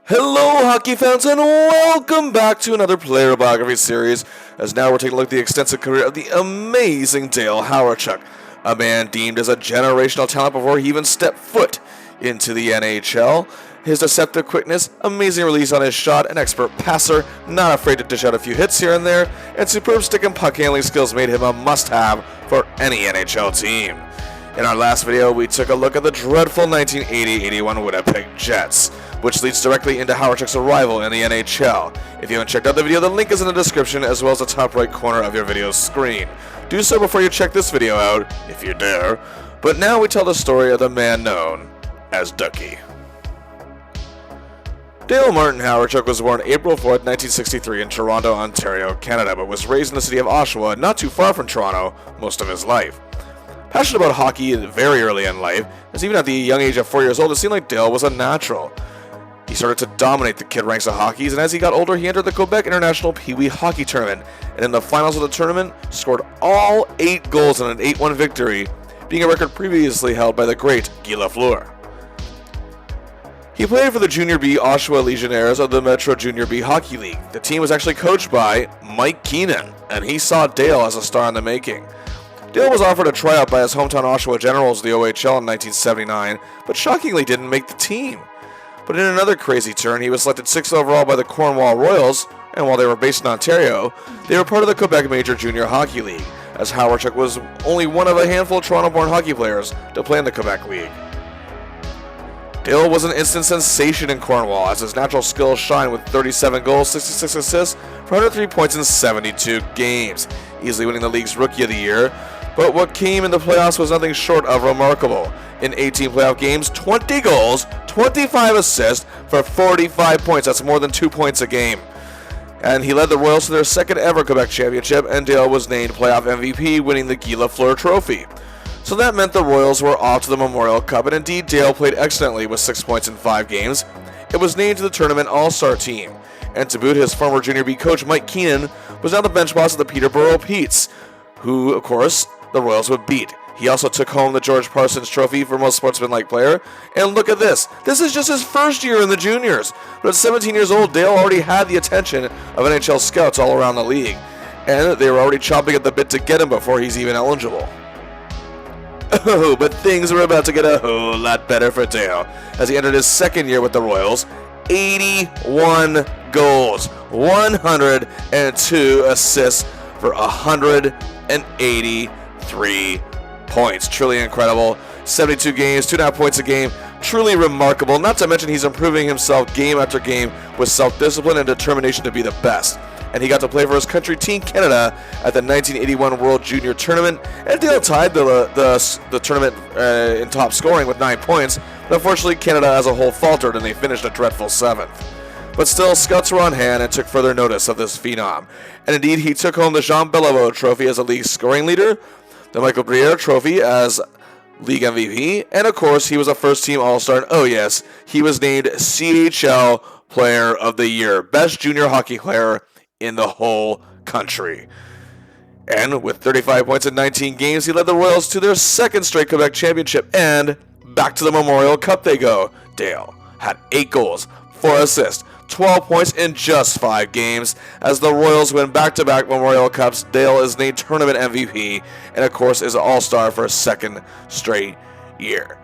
Hello, hockey fans, and welcome back to another player biography series, as now we're taking a look at the extensive career of the amazing Dale Hawerchuk, a man deemed as a generational talent before he even stepped foot into the NHL. His deceptive quickness, amazing release on his shot, an expert passer, not afraid to dish out a few hits here and there, and superb stick and puck handling skills made him a must-have for any NHL team. In our last video, we took a look at the dreadful 1980-81 Winnipeg Jets, which leads directly into Hawerchuk's arrival in the NHL. If you haven't checked out the video, the link is in the description as well as the top right corner of your video screen. Do so before you check this video out, if you dare. But now we tell the story of the man known as Ducky. Dale Martin Hawerchuk was born April 4th, 1963 in Toronto, Ontario, Canada, but was raised in the city of Oshawa, not too far from Toronto, most of his life. Passionate about hockey very early in life, as even at the young age of 4 years old, it seemed like Dale was a natural. He started to dominate the kid ranks of hockeys, and as he got older, he entered the Quebec International Pee Wee Hockey Tournament, and in the finals of the tournament, scored all 8 goals in an 8-1 victory, being a record previously held by the great Guy Lafleur. He played for the Junior B Oshawa Legionnaires of the Metro Junior B Hockey League. The team was actually coached by Mike Keenan, and he saw Dale as a star in the making. Dale was offered a tryout by his hometown Oshawa Generals of the OHL in 1979, but shockingly didn't make the team. But in another crazy turn, he was selected 6th overall by the Cornwall Royals, and while they were based in Ontario, they were part of the Quebec Major Junior Hockey League, as Hawerchuk was only one of a handful of Toronto-born hockey players to play in the Quebec League. Dale was an instant sensation in Cornwall, as his natural skills shined with 37 goals, 66 assists, for 103 points in 72 games, easily winning the league's Rookie of the Year. But what came in the playoffs was nothing short of remarkable. In 18 playoff games, 20 goals, 25 assists for 45 points. That's more than 2 points a game. And he led the Royals to their second ever Quebec championship, and Dale was named playoff MVP, winning the Guy Lafleur Trophy. So that meant the Royals were off to the Memorial Cup, and indeed Dale played excellently with 6 points in 5 games. It was named to the tournament All-Star team. And to boot, his former Junior B coach Mike Keenan was now the bench boss of the Peterborough Petes, who, of course, the Royals would beat. He also took home the George Parsons Trophy for most sportsmanlike player. And look at this. This is just his first year in the juniors. But at 17 years old, Dale already had the attention of NHL scouts all around the league. And they were already chomping at the bit to get him before he's even eligible. Oh, but things were about to get a whole lot better for Dale as he entered his second year with the Royals. 81 goals, 102 assists for 183 points. Truly incredible. 72 games, 2.5 points a game. Truly remarkable. Not to mention he's improving himself game after game with self-discipline and determination to be the best. And he got to play for his country, Team Canada, at the 1981 World Junior Tournament. And Dale tied the tournament in top scoring with 9 points. But unfortunately, Canada as a whole faltered and they finished a dreadful 7th. But still, scouts were on hand and took further notice of this phenom. And indeed, he took home the Jean Beliveau Trophy as a league scoring leader, the Michael Briere Trophy as league MVP, and of course, he was a first-team All-Star, and oh yes, he was named CHL Player of the Year, best junior hockey player in the whole country. And with 35 points in 19 games, he led the Royals to their second straight Quebec championship, and back to the Memorial Cup they go. Dale had 8 goals, 4 assists, 12 points in just 5 games. As the Royals win back-to-back Memorial Cups, Dale is named tournament MVP and, of course, is an All-Star for a second straight year.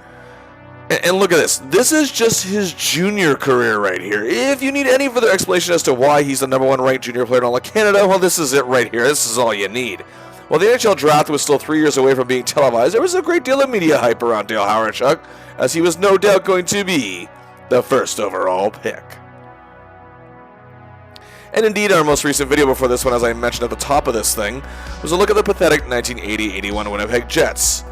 And look at this. This is just his junior career right here. If you need any further explanation as to why he's the #1 ranked junior player in all of Canada, well, this is it right here. This is all you need. While the NHL Draft was still 3 years away from being televised, there was a great deal of media hype around Dale Hawerchuk, as he was no doubt going to be the first overall pick. And indeed, our most recent video before this one, as I mentioned at the top of this thing, was a look at the pathetic 1980-81 Winnipeg Jets.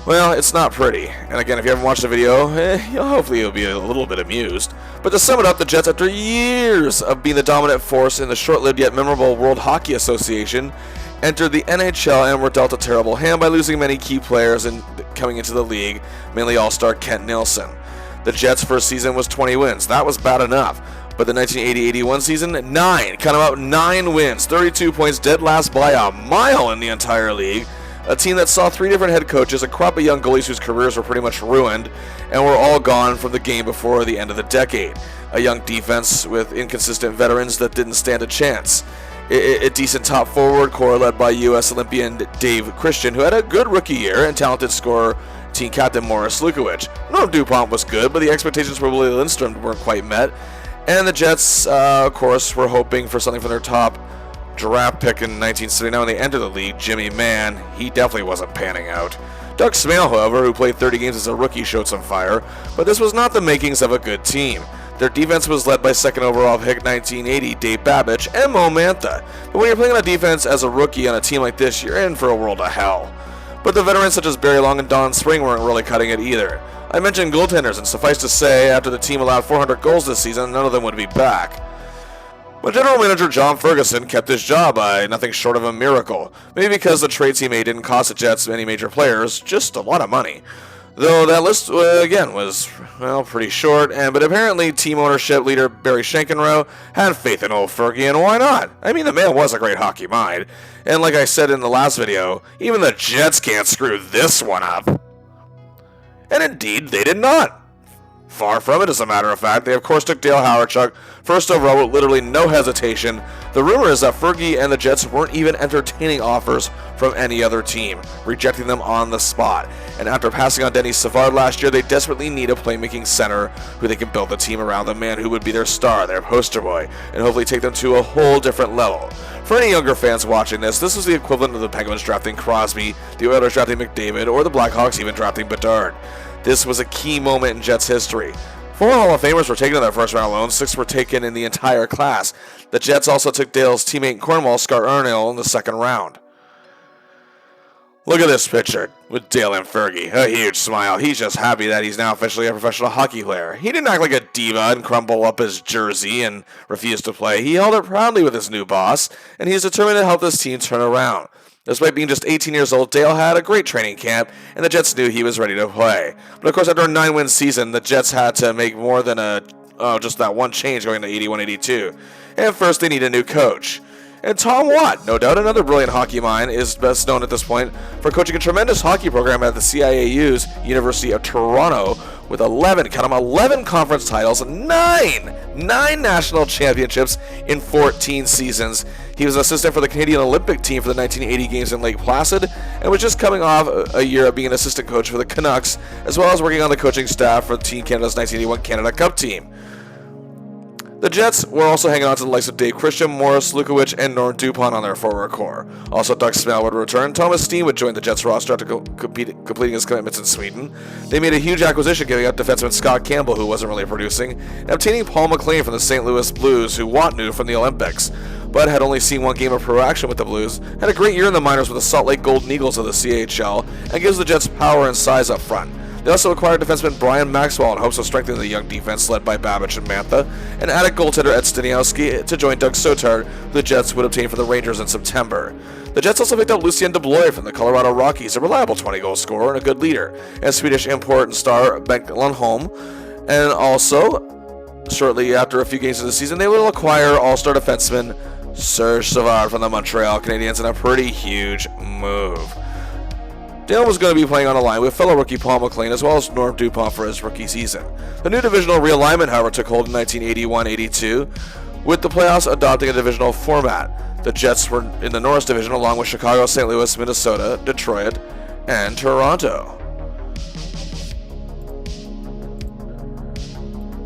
Well, it's not pretty. And again, if you haven't watched the video, hopefully you'll be a little bit amused. But to sum it up, the Jets, after years of being the dominant force in the short-lived yet memorable World Hockey Association, entered the NHL and were dealt a terrible hand by losing many key players and coming into the league, mainly All-Star Kent Nilsson. The Jets' first season was 20 wins. That was bad enough. But the 1980-81 season, 9 wins, 32 points, dead last by a mile in the entire league. A team that saw 3 different head coaches, a crop of young goalies whose careers were pretty much ruined and were all gone from the game before the end of the decade. A young defense with inconsistent veterans that didn't stand a chance. A decent top forward core led by U.S. Olympian Dave Christian, who had a good rookie year, and talented scorer team captain Morris Lukowich. Norm DuPont was good, but the expectations for Willie Lindstrom weren't quite met. And the Jets, of course, were hoping for something from their top draft pick in 1979 when they entered the league, Jimmy Mann. He definitely wasn't panning out. Doug Smale, however, who played 30 games as a rookie, showed some fire, but this was not the makings of a good team. Their defense was led by second overall pick 1980 Dave Babich and Mo Mantha. But when you're playing on a defense as a rookie on a team like this, you're in for a world of hell. But the veterans such as Barry Long and Don Spring weren't really cutting it either. I mentioned goaltenders, and suffice to say, after the team allowed 400 goals this season, none of them would be back. But general manager John Ferguson kept his job by nothing short of a miracle. Maybe because the trades he made didn't cost the Jets any major players, just a lot of money. Though that list, again, was, well, pretty short, but apparently team ownership leader Barry Schenkenroe had faith in old Fergie, and why not? I mean, the man was a great hockey mind. And like I said in the last video, even the Jets can't screw this one up. And indeed, they did not. Far from it, as a matter of fact. They, of course, took Dale Hawerchuk first overall with literally no hesitation. The rumor is that Fergie and the Jets weren't even entertaining offers from any other team, rejecting them on the spot. And after passing on Denny Savard last year, they desperately need a playmaking center who they can build the team around, the man who would be their star, their poster boy, and hopefully take them to a whole different level. For any younger fans watching this was the equivalent of the Penguins drafting Crosby, the Oilers drafting McDavid, or the Blackhawks even drafting Bedard. This was a key moment in Jets history. 4 Hall of Famers were taken in their first round alone, 6 were taken in the entire class. The Jets also took Dale's teammate in Cornwall, Scott Arnill, in the second round. Look at this picture with Dale and Fergie. A huge smile. He's just happy that he's now officially a professional hockey player. He didn't act like a diva and crumple up his jersey and refuse to play. He held it proudly with his new boss, and he's determined to help this team turn around. Despite being just 18 years old, Dale had a great training camp, and the Jets knew he was ready to play. But of course, after a 9-win season, the Jets had to make more than just that one change going to 81-82. And first, they need a new coach. And Tom Watt, no doubt another brilliant hockey mind, is best known at this point for coaching a tremendous hockey program at the CIAU's University of Toronto with 11 conference titles, 9 national championships in 14 seasons. He was an assistant for the Canadian Olympic team for the 1980 games in Lake Placid and was just coming off a year of being an assistant coach for the Canucks, as well as working on the coaching staff for Team Canada's 1981 Canada Cup team. The Jets were also hanging on to the likes of Dave Christian, Morris Lukowich, and Norm DuPont on their forward core. Also, Doug Smale would return. Thomas Steen would join the Jets roster after completing his commitments in Sweden. They made a huge acquisition, giving up defenseman Scott Campbell, who wasn't really producing, and obtaining Paul McLean from the St. Louis Blues, who Watt knew from the Olympics, but had only seen 1 game of pro action with the Blues, had a great year in the minors with the Salt Lake Golden Eagles of the CHL, and gives the Jets power and size up front. They also acquired defenseman Brian Maxwell in hopes of strengthening the young defense led by Babich and Mantha, and added goaltender Ed Staniowski to join Doug Soetard, who the Jets would obtain for the Rangers in September. The Jets also picked up Lucien DeBlois from the Colorado Rockies, a reliable 20-goal scorer and a good leader, and Swedish import and star Bengt Lundholm. And also, shortly after a few games of the season, they will acquire all-star defenseman Serge Savard from the Montreal Canadiens in a pretty huge move. Dale was going to be playing on a line with fellow rookie Paul McLean as well as Norm DuPont for his rookie season. The new divisional realignment, however, took hold in 1981-82, with the playoffs adopting a divisional format. The Jets were in the Norris Division along with Chicago, St. Louis, Minnesota, Detroit, and Toronto.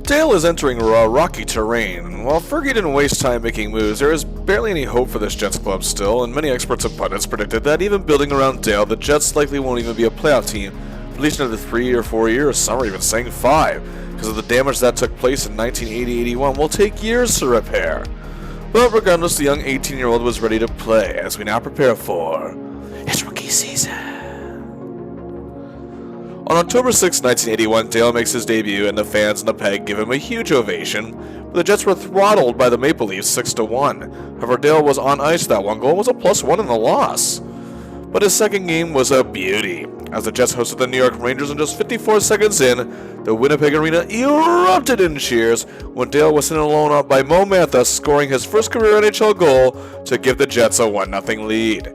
Dale is entering rocky terrain. While Fergie didn't waste time making moves, there is barely any hope for this Jets club still, and many experts and pundits predicted that even building around Dale, the Jets likely won't even be a playoff team for at least another 3 or 4 years, some are even saying 5, because of the damage that took place in 1980-81 will take years to repair. But regardless, the young 18-year-old was ready to play, as we now prepare for his rookie season. On October 6, 1981, Dale makes his debut, and the fans in the Peg give him a huge ovation, but the Jets were throttled by the Maple Leafs 6-1. However, Dale was on ice that one goal and was a +1 in the loss. But his second game was a beauty. As the Jets hosted the New York Rangers, and just 54 seconds in, the Winnipeg Arena erupted in cheers when Dale was sent alone up by Mo Mantha, scoring his first career NHL goal to give the Jets a 1-0 lead.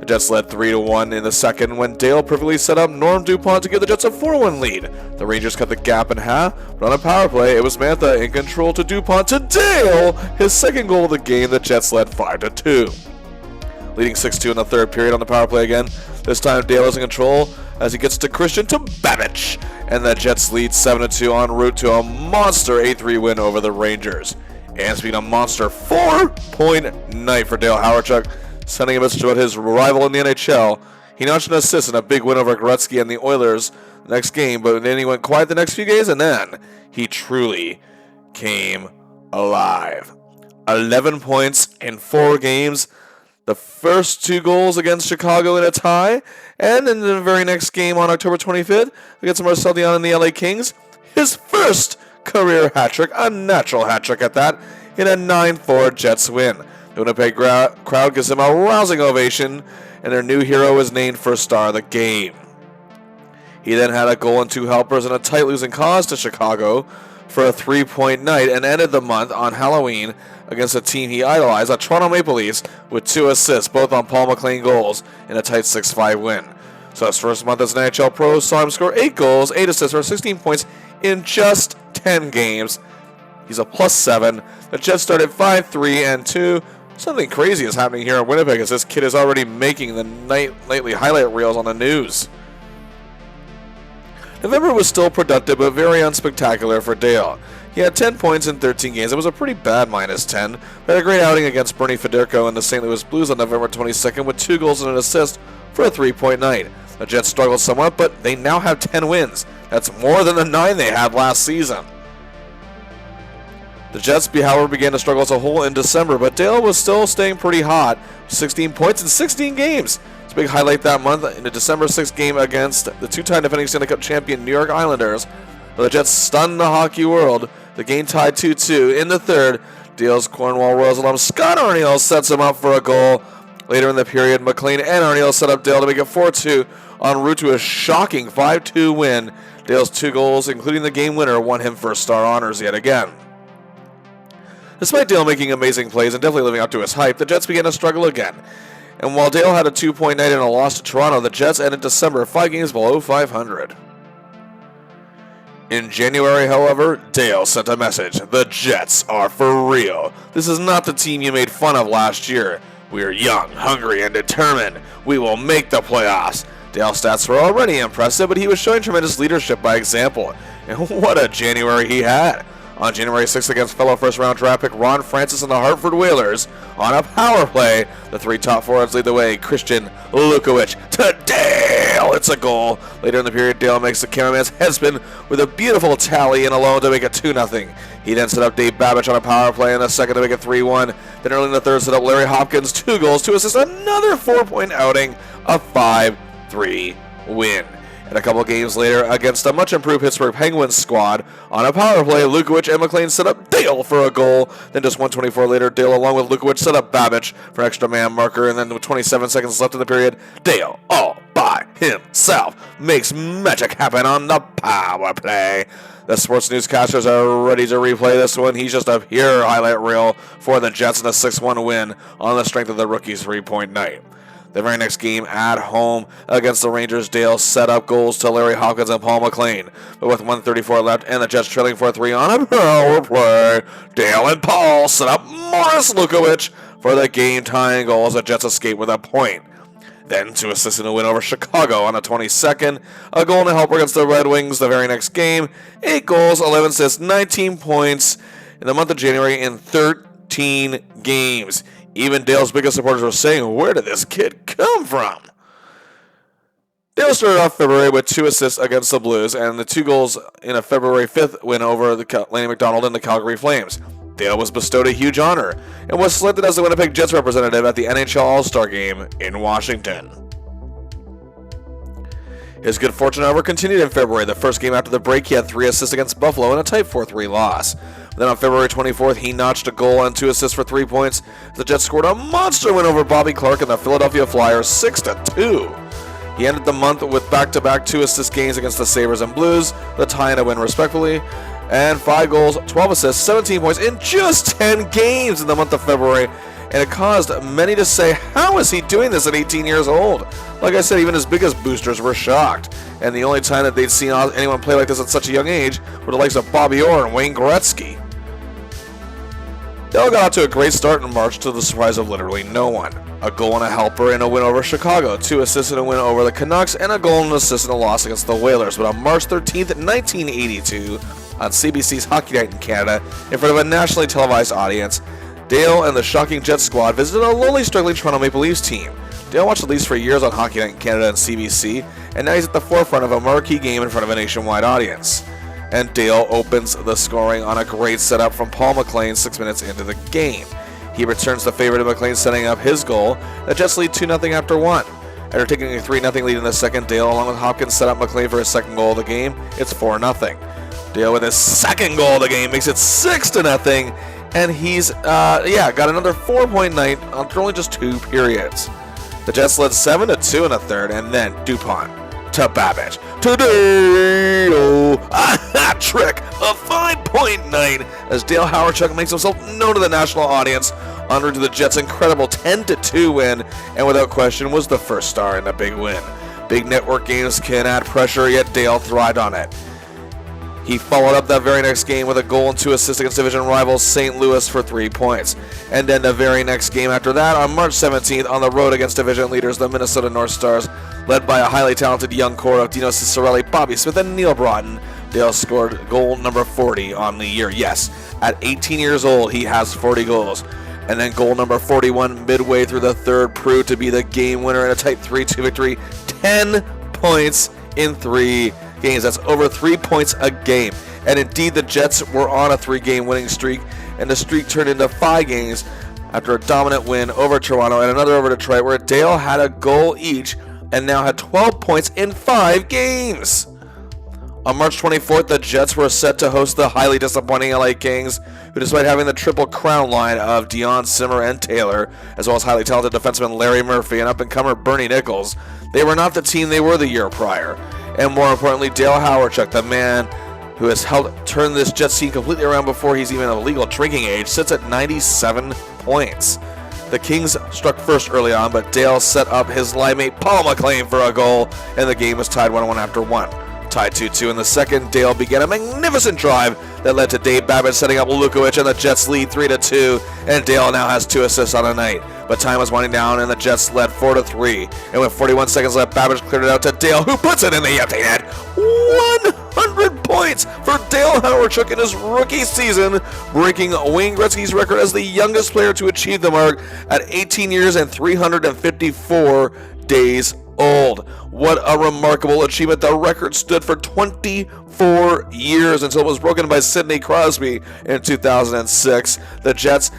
The Jets led 3-1 in the second when Dale perfectly set up Norm DuPont to give the Jets a 4-1 lead. The Rangers cut the gap in half, but on a power play, it was Mantha in control to DuPont to Dale, his second goal of the game. The Jets led 5-2. Leading 6-2 in the third period on the power play again. This time Dale is in control as he gets to Christian to Babbage, and the Jets lead 7-2 en route to a monster 8-3 win over the Rangers. And speaking of monster, 4-point night for Dale Hawerchuk, sending a message about his rival in the NHL. He notched an assist in a big win over Gretzky and the Oilers next game, but then he went quiet the next few games, and then he truly came alive. 11 points in 4 games. The first 2 goals against Chicago in a tie, and in the very next game on October 25th against Marcel Dion and the LA Kings, his first career hat-trick, a natural hat-trick at that, in a 9-4 Jets win. The Winnipeg crowd gives him a rousing ovation, and their new hero is named first star of the game. He then had a goal and 2 helpers in a tight losing cause to Chicago for a 3-point night, and ended the month on Halloween against a team he idolized, the Toronto Maple Leafs, with 2 assists, both on Paul McLean goals, in a tight 6-5 win. So his first month as an NHL pro saw him score 8 goals, 8 assists for 16 points in just 10 games. He's a +7. The Jets started 5-3-2. Something crazy is happening here in Winnipeg as this kid is already making the nightly highlight reels on the news. November was still productive but very unspectacular for Dale. He had 10 points in 13 games. It was a pretty bad -10, but had a great outing against Bernie Federko and the St. Louis Blues on November 22nd with 2 goals and an assist for a 3-point night. The Jets struggled somewhat, but they now have 10 wins. That's more than the 9 they had last season. The Jets, however, began to struggle as a whole in December, but Dale was still staying pretty hot. 16 points in 16 games. It's a big highlight that month in the December 6th game against the 2-time defending Stanley Cup champion New York Islanders. The Jets stunned the hockey world. The game tied 2-2. In the third, Dale's Cornwall Royals alum Scott Arniel sets him up for a goal. Later in the period, McLean and Arniel set up Dale to make it 4-2 en route to a shocking 5-2 win. Dale's 2 goals, including the game winner, won him first star honors yet again. Despite Dale making amazing plays and definitely living up to his hype, the Jets began to struggle again. And while Dale had a 2-point night and a loss to Toronto, the Jets ended December 5 games below 500. In January, however, Dale sent a message. The Jets are for real. This is not the team you made fun of last year. We are young, hungry, and determined. We will make the playoffs. Dale's stats were already impressive, but he was showing tremendous leadership by example. And what a January he had. On January 6th against fellow first-round draft pick Ron Francis and the Hartford Whalers, on a power play, the 3 top forwards lead the way. Christian Lukowicz to Dale. It's a goal. Later in the period, Dale makes the cameraman's head spin with a beautiful tally in alone to make it 2-0. He then set up Dave Babbage on a power play in the second to make it 3-1. Then early in the third, set up Larry Hopkins, 2 goals, 2 assists, another 4-point outing, a 5-3 win. And a couple games later, against a much-improved Pittsburgh Penguins squad, on a power play, Lukowicz and McLean set up Dale for a goal. Then just 1:24 later, Dale, along with Lukowicz, set up Babbage for extra man marker. And then with 27 seconds left in the period, Dale, all by himself, makes magic happen on the power play. The sports newscasters are ready to replay this one. He's just a pure highlight reel for the Jets in a 6-1 win on the strength of the rookie's 3-point night. The very next game at home against the Rangers, Dale set up goals to Larry Hopkins and Paul McLean. But with 1:34 left and the Jets trailing 4-3 on a power play, Dale and Paul set up Morris Lukowicz for the game-tying goal as the Jets escape with a point. Then 2 assists in a win over Chicago on the 22nd. A goal and a helper against the Red Wings the very next game. 8 goals, 11 assists, 19 points in the month of January in 13 games. Even Dale's biggest supporters were saying, where did this kid come from? Dale started off February with 2 assists against the Blues and the 2 goals in a February 5th win over the Lanny McDonald and the Calgary Flames. Dale was bestowed a huge honor and was selected as the Winnipeg Jets representative at the NHL All-Star Game in Washington. His good fortune, however, continued in February. The first game after the break, he had 3 assists against Buffalo in a tight 4-3 loss. Then on February 24th, he notched a goal and 2 assists for 3 points. The Jets scored a monster win over Bobby Clark and the Philadelphia Flyers 6-2. He ended the month with back-to-back 2-assist games against the Sabres and Blues, the tie and a win respectively, and 5 goals, 12 assists, 17 points in just 10 games in the month of February. and it caused many to say, how is he doing this at 18 years old? Like I said, even his biggest boosters were shocked, and the only time that they'd seen anyone play like this at such a young age were the likes of Bobby Orr and Wayne Gretzky. Dale got out to a great start in March to the surprise of literally no one. A goal and a helper in a win over Chicago, 2 assists in a win over the Canucks, and a goal and an assist in a loss against the Whalers. But on March 13th, 1982, on CBC's Hockey Night in Canada, in front of a nationally televised audience, Dale and the shocking Jets squad visited a lonely, struggling Toronto Maple Leafs team. Dale watched the Leafs for years on Hockey Night in Canada and CBC, and now he's at the forefront of a marquee game in front of a nationwide audience. And Dale opens the scoring on a great setup from Paul McLean 6 minutes into the game. He returns the favor to McLean, setting up his goal. The Jets lead 2-0 after 1. After taking a 3-0 lead in the second, Dale, along with Hopkins, set up McLean for his second goal of the game. It's 4-0. Dale, with his second goal of the game, makes it 6-0, and he's got another 4-point night after only just 2 periods. The Jets led 7-2 in the third, and then Dupont to Babbage to Dale, a hat trick, a 5-point night as Dale Hawerchuk makes himself known to the national audience, en route to the Jets' incredible 10-2 win, and without question was the first star in the big win. Big network games can add pressure, yet Dale thrived on it. He followed up that very next game with a goal and 2 assists against division rivals St. Louis for 3 points. And then the very next game after that, on March 17th, on the road against division leaders, the Minnesota North Stars, led by a highly talented young core of Dino Ciccarelli, Bobby Smith, and Neil Broughton, Dale scored goal number 40 on the year. Yes, at 18 years old, he has 40 goals. And then goal number 41 midway through the third proved to be the game winner in a tight 3-2 victory. 10 points in 3 games. That's over 3 points a game. And indeed, the Jets were on a 3-game winning streak, and the streak turned into 5 games after a dominant win over Toronto and another over Detroit, where Dale had a goal each and now had 12 points in 5 games. On March 24th, the Jets were set to host the highly disappointing LA Kings, who, despite having the triple crown line of Dion, Simmer, and Taylor, as well as highly talented defenseman Larry Murphy and up-and-comer Bernie Nichols, they were not the team they were the year prior. And more importantly, Dale Hawerchuk, the man who has helped turn this Jets team completely around before he's even of legal drinking age, sits at 97 points. The Kings struck first early on, but Dale set up his linemate Paul McLean for a goal, and the game was tied 1-1 after 1. Tied 2-2 in the second, Dale began a magnificent drive that led to Dave Babbage setting up Lukovic, and the Jets lead 3-2, and Dale now has 2 assists on the night. But time was winding down, and the Jets led 4-3, and with 41 seconds left, Babbage cleared it out to Dale, who puts it in the empty net. 100 points for Dale Hawerchuk in his rookie season, breaking Wayne Gretzky's record as the youngest player to achieve the mark at 18 years and 354 days old. What a remarkable achievement. The record stood for 24 years until it was broken by Sidney Crosby in 2006. The Jets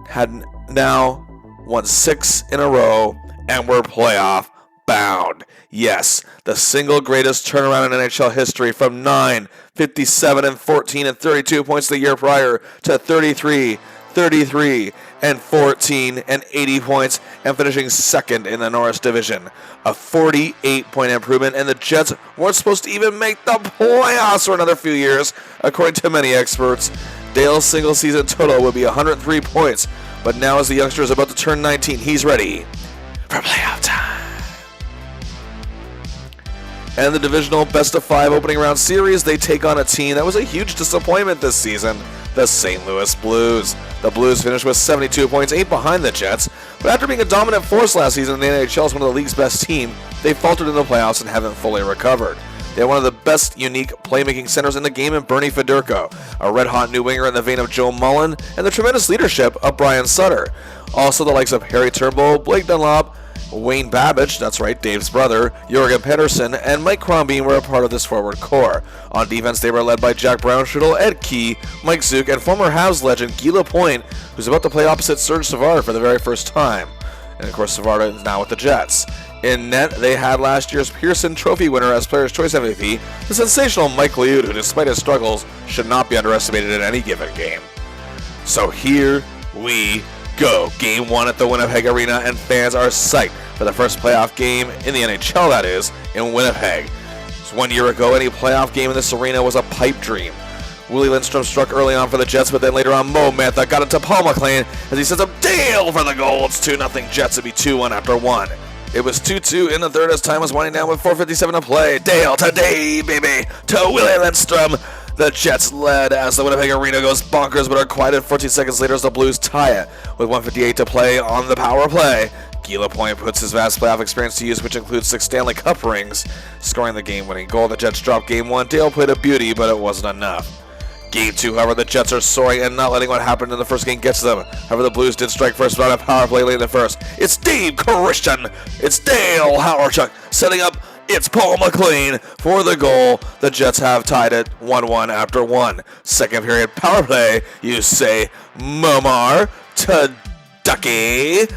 had now won 6 in a row and were playoff bound. Yes, the single greatest turnaround in NHL history, from 9, 57, and 14 and 32 points the year prior to 33, 33, and 14 and 80 points, and finishing second in the Norris Division. A 48-point improvement, and the Jets weren't supposed to even make the playoffs for another few years, according to many experts. Dale's single season total would be 103 points, but now as the youngster is about to turn 19, he's ready for playoff time. And the divisional best-of-5 opening round series, they take on a team that was a huge disappointment this season, the St. Louis Blues. The Blues finished with 72 points, 8 behind the Jets, but after being a dominant force last season, the NHL is one of the league's best team. They faltered in the playoffs and haven't fully recovered. They have one of the best unique playmaking centers in the game in Bernie Federko, a red-hot new winger in the vein of Joe Mullen, and the tremendous leadership of Brian Sutter. Also the likes of Harry Turnbull, Blake Dunlop, Wayne Babbage, that's right, Dave's brother, Jorgen Pedersen, and Mike Crombie were a part of this forward core. On defense, they were led by Jack Brownschüttel, Ed Key, Mike Zook, and former Habs legend Guy Lapointe, who's about to play opposite Serge Savard for the very first time. And of course, Savard is now with the Jets. In net, they had last year's Pearson Trophy winner as Players' Choice MVP, the sensational Mike Liut, who, despite his struggles, should not be underestimated in any given game. So here we go. Game 1 at the Winnipeg Arena, and fans are psyched for the first playoff game in the NHL, that is, in Winnipeg. Just 1 year ago, any playoff game in this arena was a pipe dream. Willie Lindstrom struck early on for the Jets, but then later on Mo Mantha got it to Paul McLean as he sets up Dale for the goal. It's 2-0 Jets. It'd be 2-1 after 1. It was 2-2 in the third as time was winding down with 4:57 to play. Dale to Dave, baby, to Willie Lindstrom. The Jets led as the Winnipeg Arena goes bonkers, but are quieted 14 seconds later as the Blues tie it with 1:58 to play on the power play. Guy Lapointe puts his vast playoff experience to use, which includes 6 Stanley Cup rings, scoring the game-winning goal. The Jets dropped Game 1. Dale played a beauty, but it wasn't enough. Game 2, however, the Jets are soaring and not letting what happened in the first game get to them. However, the Blues did strike first, but on a power play late in the first. It's Dave Christian. It's Dale Hawerchuk setting up. It's Paul McLean for the goal. The Jets have tied it 1-1 after 1. Second period power play. You say Momar to Ducky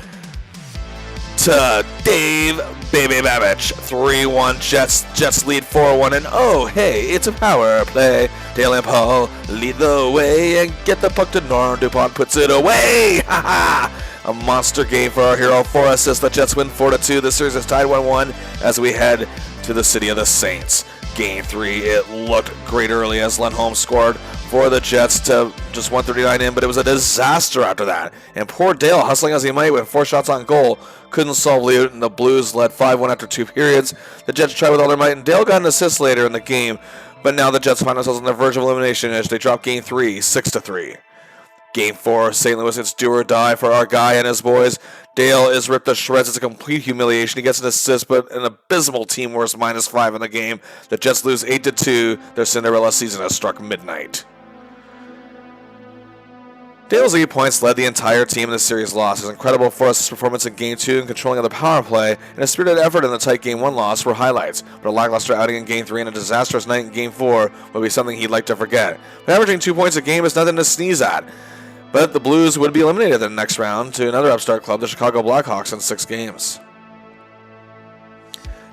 to Dave Baby Babbage. 3-1 Jets. Jets lead 4-1. And oh, hey, it's a power play. Dale and Paul lead the way and get the puck to Norm. DuPont puts it away. Ha ha! A monster game for our hero. 4 assists. The Jets win 4-2. The series is tied 1-1 as we head to the City of the Saints. Game 3, it looked great early as Lundholm scored for the Jets to just 139 in, but it was a disaster after that. And poor Dale, hustling as he might with 4 shots on goal, couldn't solve it, and the Blues led 5-1 after 2 periods. The Jets tried with all their might, and Dale got an assist later in the game, but now the Jets find themselves on the verge of elimination as they drop Game 3, 6-3. Game 4, St. Louis, it's do or die for our guy and his boys. Dale is ripped to shreds. It's a complete humiliation. He gets an assist, but an abysmal team worst -5 in the game. The Jets lose 8-2. Their Cinderella season has struck midnight. Dale's 8 points led the entire team in the series loss. His incredible 4-assist performance in Game 2 and controlling of the power play and a spirited effort in the tight Game 1 loss were highlights. But a lackluster outing in Game 3 and a disastrous night in Game 4 would be something he'd like to forget. But averaging 2 points a game is nothing to sneeze at. But the Blues would be eliminated in the next round to another upstart club, the Chicago Blackhawks, in 6 games.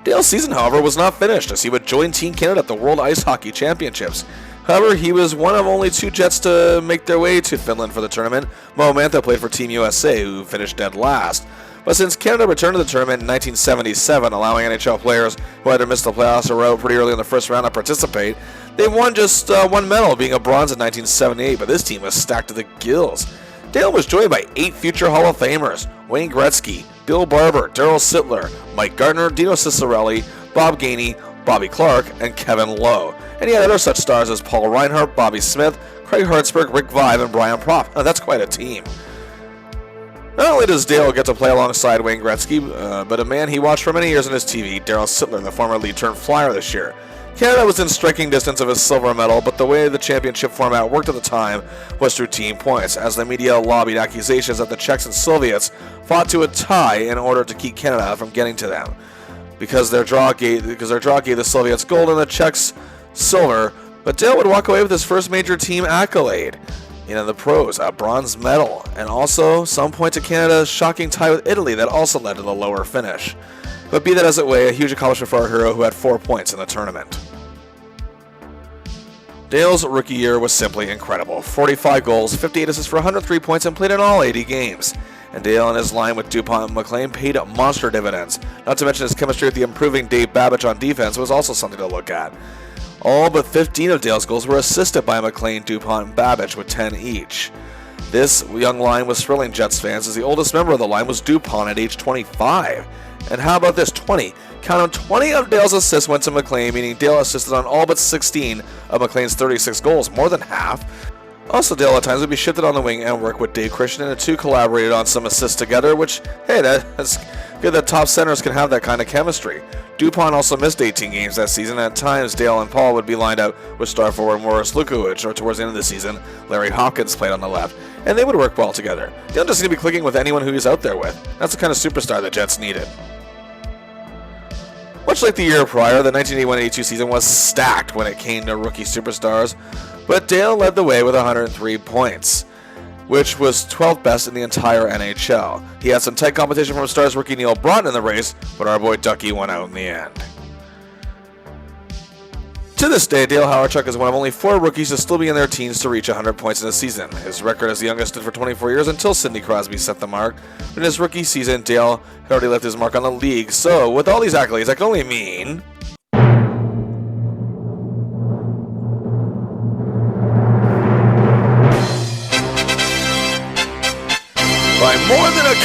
Dale's season, however, was not finished as he would join Team Canada at the World Ice Hockey Championships. However, he was one of only 2 Jets to make their way to Finland for the tournament. Mo Mantha played for Team USA, who finished dead last. But since Canada returned to the tournament in 1977, allowing NHL players who either missed the playoffs or were out pretty early in the first round to participate, they won just 1 medal, being a bronze in 1978, but this team was stacked to the gills. Dale was joined by 8 future Hall of Famers: Wayne Gretzky, Bill Barber, Darryl Sittler, Mike Gardner, Dino Ciccarelli, Bob Gainey, Bobby Clark, and Kevin Lowe. And he had other such stars as Paul Reinhart, Bobby Smith, Craig Hertzberg, Rick Vive, and Brian Propp. Now, that's quite a team. Not only does Dale get to play alongside Wayne Gretzky, but a man he watched for many years on his TV, Darryl Sittler, the former lead-turned flyer this year. Canada was in striking distance of his silver medal, but the way the championship format worked at the time was through team points, as the media lobbied accusations that the Czechs and Soviets fought to a tie in order to keep Canada from getting to them. Because their draw gave the Soviets gold and the Czechs silver, but Dale would walk away with his first major team accolade. In the pros, a bronze medal, and also some point to Canada's shocking tie with Italy that also led to the lower finish. But be that as it may, a huge accomplishment for our hero who had 4 points in the tournament. Dale's rookie year was simply incredible. 45 goals, 58 assists for 103 points, and played in all 80 games. And Dale and his line with DuPont and McLean paid monster dividends. Not to mention his chemistry with the improving Dave Babbage on defense was also something to look at. All but 15 of Dale's goals were assisted by McLean, DuPont, and Babbage with 10 each. This young line was thrilling Jets fans as the oldest member of the line was DuPont at age 25. And how about this, 20? Count on 20 of Dale's assists went to McLean, meaning Dale assisted on all but 16 of McLean's 36 goals, more than half. Also, Dale at times would be shifted on the wing and work with Dave Christian, and the 2 collaborated on some assists together, which, hey, that's good that top centers can have that kind of chemistry. DuPont also missed 18 games that season, and at times Dale and Paul would be lined up with star forward Morris Lukowicz, or towards the end of the season, Larry Hopkins played on the left, and they would work well together. Dale just seemed to be clicking with anyone who he's out there with. That's the kind of superstar the Jets needed. Much like the year prior, the 1981-82 season was stacked when it came to rookie superstars, but Dale led the way with 103 points, which was 12th best in the entire NHL. He had some tight competition from Stars rookie Neil Broughton in the race, but our boy Ducky won out in the end. To this day, Dale Hawerchuk is one of only 4 rookies to still be in their teens to reach 100 points in a season. His record as the youngest stood for 24 years until Sidney Crosby set the mark. But in his rookie season, Dale had already left his mark on the league. So, with all these accolades, that can only mean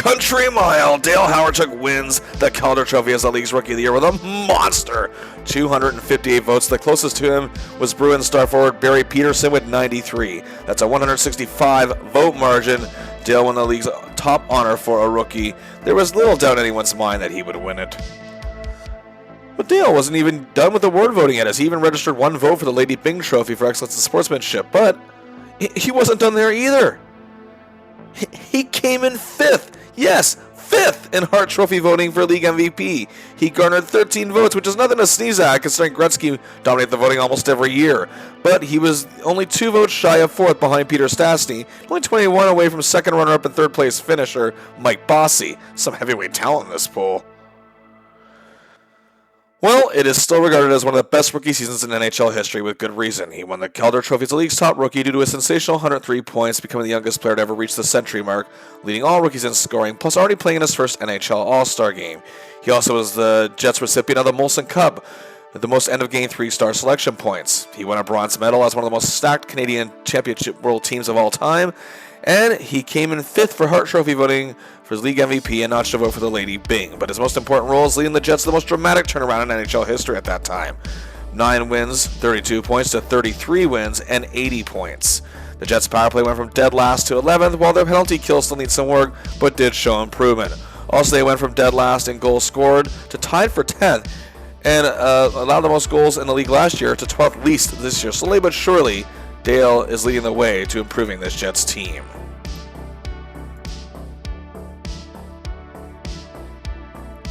country mile, Dale Hawerchuk wins the Calder Trophy as the league's Rookie of the Year with a monster 258 votes. The closest to him was Bruins star forward Barry Peterson with 93. That's a 165 vote margin. Dale won the league's top honor for a rookie. There was little doubt in anyone's mind that he would win it. But Dale wasn't even done with award voting yet, as he even registered one vote for the Lady Byng Trophy for excellence in sportsmanship. But he wasn't done there either. He came in 5th. Yes, 5th in Hart Trophy voting for league MVP. He garnered 13 votes, which is nothing to sneeze at, considering Gretzky dominated the voting almost every year. But he was only 2 votes shy of 4th behind Peter Stastny, only 21 away from second runner-up and third place finisher Mike Bossy. Some heavyweight talent in this poll. Well, it is still regarded as one of the best rookie seasons in NHL history with good reason. He won the Calder Trophy as the league's top rookie due to a sensational 103 points, becoming the youngest player to ever reach the century mark, leading all rookies in scoring, plus already playing in his first NHL All-Star game. He also was the Jets recipient of the Molson Cup, with the most end-of-game 3-star selection points. He won a bronze medal as one of the most stacked Canadian Championship World teams of all time, and he came in 5th for Hart Trophy voting for his league MVP and notched a vote for the Lady Byng. But his most important role is leading the Jets to the most dramatic turnaround in NHL history at that time. 9 wins, 32 points to 33 wins, and 80 points. The Jets' power play went from dead last to 11th, while their penalty kill still needs some work, but did show improvement. Also, they went from dead last in goals scored to tied for 10th, and allowed the most goals in the league last year to 12th least this year. Slowly but surely, Dale is leading the way to improving this Jets team.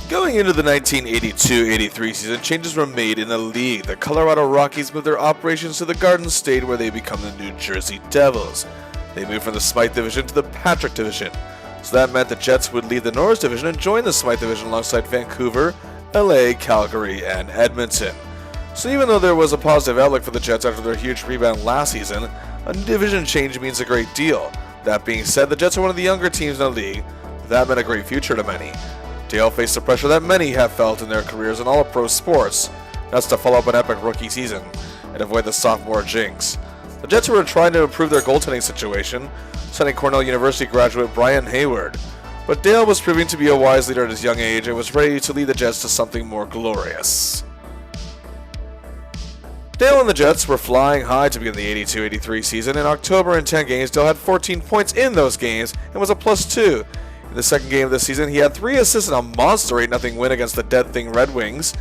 Going into the 1982-83 season, changes were made in the league. The Colorado Rockies moved their operations to the Garden State, where they become the New Jersey Devils. They moved from the Smythe Division to the Patrick Division. So that meant the Jets would leave the Norris Division and join the Smythe Division alongside Vancouver, LA, Calgary, and Edmonton. So even though there was a positive outlook for the Jets after their huge rebound last season, a division change means a great deal. That being said, the Jets are one of the younger teams in the league. That meant a great future to many. Dale faced the pressure that many have felt in their careers in all of pro sports. That's to follow up an epic rookie season and avoid the sophomore jinx. The Jets were trying to improve their goaltending situation, signing Cornell University graduate Brian Hayward. But Dale was proving to be a wise leader at his young age and was ready to lead the Jets to something more glorious. Dale and the Jets were flying high to begin the 82-83 season. In October, in 10 games, Dale had 14 points in those games and was a +2. In the second game of the season, he had 3 assists in a monster 8-0 win against the Dead Thing Red Wings.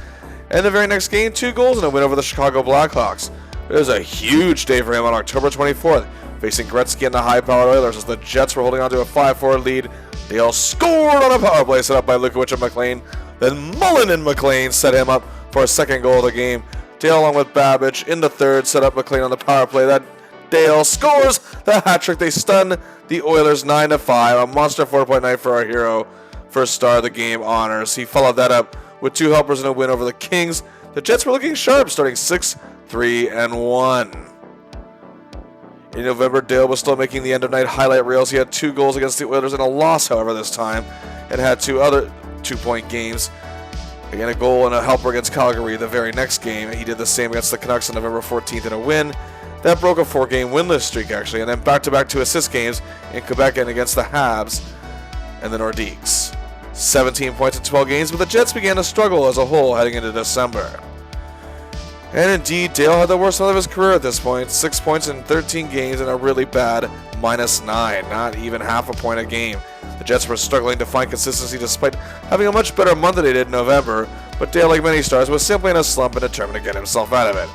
And the very next game, 2 goals in a win over the Chicago Blackhawks. It was a huge day for him on October 24th, facing Gretzky and the high-powered Oilers as the Jets were holding on to a 5-4 lead. Dale scored on a power play set up by Lukowich and McLean. Then Mullen and McLean set him up for a second goal of the game. Dale, along with Babbage, in the third, set up McLean on the power play. That Dale scores the hat-trick. They stun the Oilers 9-5. A monster 4-point night for our hero. First star of the game honors. He followed that up with 2 helpers and a win over the Kings. The Jets were looking sharp, starting 6-3-1. In November, Dale was still making the end-of-night highlight reels. He had 2 goals against the Oilers in a loss, however, this time, and had 2 other 2-point games. Again, a goal and a helper against Calgary the very next game. He did the same against the Canucks on November 14th in a win. That broke a 4-game winless streak, actually, and then back-to-back 2 assist games in Quebec and against the Habs and the Nordiques. 17 points in 12 games, but the Jets began to struggle as a whole heading into December. And indeed, Dale had the worst night of his career at this point. 6 points in 13 games and a really bad -9, not even half a point a game. The Jets were struggling to find consistency despite having a much better month than they did in November, but Dale, like many stars, was simply in a slump and determined to get himself out of it.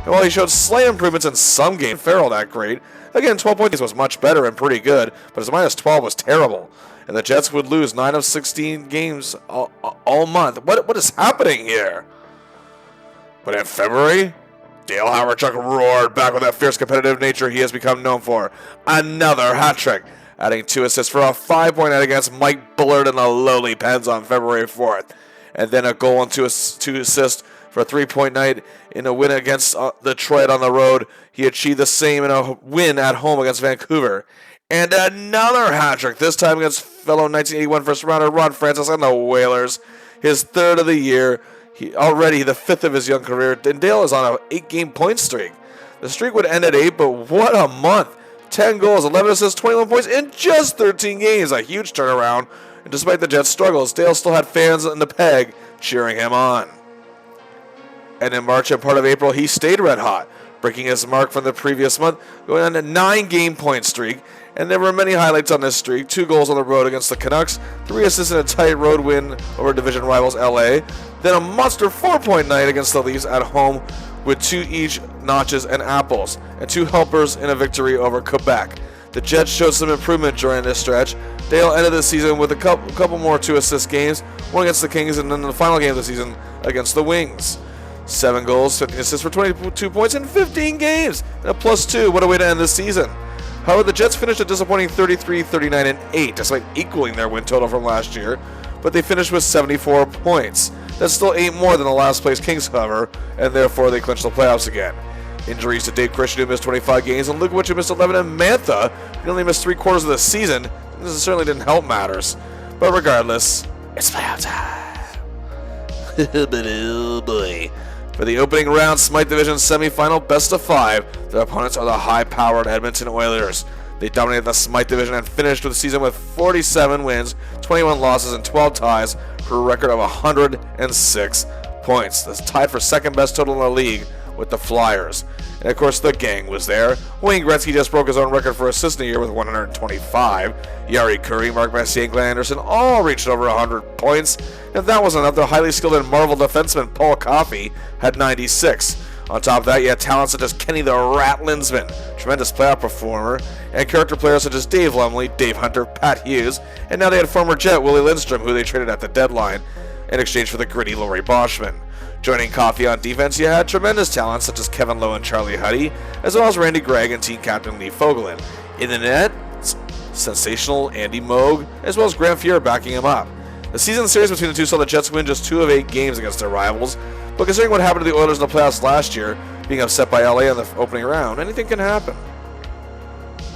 And while he showed slight improvements in some games, Farrell that great. Again, 12 points was much better and pretty good, but his -12 was terrible. And the Jets would lose 9 of 16 games all month. What is happening here? But in February, Dale Hawerchuk roared back with that fierce competitive nature he has become known for. Another hat trick, adding 2 assists for a 5-point night against Mike Bullard in the lowly Pens on February 4th. And then a goal and 2 assists for a 3-point night in a win against Detroit on the road. He achieved the same in a win at home against Vancouver. And another hat trick, this time against fellow 1981 first-rounder Ron Francis and the Whalers. His 3rd of the year. Already the 5th of his young career, and Dale is on an 8-game point streak. The streak would end at 8, but what a month. 10 goals, 11 assists, 21 points in just 13 games. A huge turnaround. and despite the Jets' struggles, Dale still had fans in the peg cheering him on. And in March and part of April, he stayed red hot, breaking his mark from the previous month, going on a 9-game point streak. And there were many highlights on this streak: 2 goals on the road against the Canucks, 3 assists in a tight road win over division rivals LA, then a monster 4-point night against the Leafs at home with 2 each notches and apples, and 2 helpers in a victory over Quebec. The Jets showed some improvement during this stretch. Dale ended the season with a couple more 2-assist games, one against the Kings and then the final game of the season against the Wings. 7 goals, 15 assists for 22 points in 15 games, and a +2. What a way to end this season. However, the Jets finished a disappointing 33, 39, and 8, despite equaling their win total from last year, but they finished with 74 points. That's still 8 more than the last place Kings, however, and therefore they clinched the playoffs again. Injuries to Dave Christian, who missed 25 games, and Lukovic, who missed 11, and Mantha, who only missed 3/4 of the season. This certainly didn't help matters. But regardless, it's playoff time. Oh boy. For the opening round Smythe Division semifinal best of 5, their opponents are the high-powered Edmonton Oilers. They dominated the Smythe Division and finished the season with 47 wins, 21 losses, and 12 ties for a record of 106 points. That's tied for second best total in the league with the Flyers. And of course, the gang was there. Wayne Gretzky just broke his own record for assists in a year with 125. Yari Curry, Mark Messier, and Glenn Anderson all reached over 100 points. And if that wasn't enough, the highly skilled and Marvel defenseman Paul Coffey had 96. On top of that, you had talent such as Kenny the Rat Linsman, tremendous playoff performer, and character players such as Dave Lumley, Dave Hunter, Pat Hughes, and now they had former Jet Willie Lindstrom, who they traded at the deadline in exchange for the gritty Laurie Boschman. Joining Coffey on defense, you had tremendous talent such as Kevin Lowe and Charlie Huddy, as well as Randy Gregg and team captain Lee Fogelin. In the net, sensational Andy Moog, as well as Grant Fuhr backing him up. The season series between the two saw the Jets win just 2 of 8 games against their rivals, but considering what happened to the Oilers in the playoffs last year, being upset by LA in the opening round, anything can happen.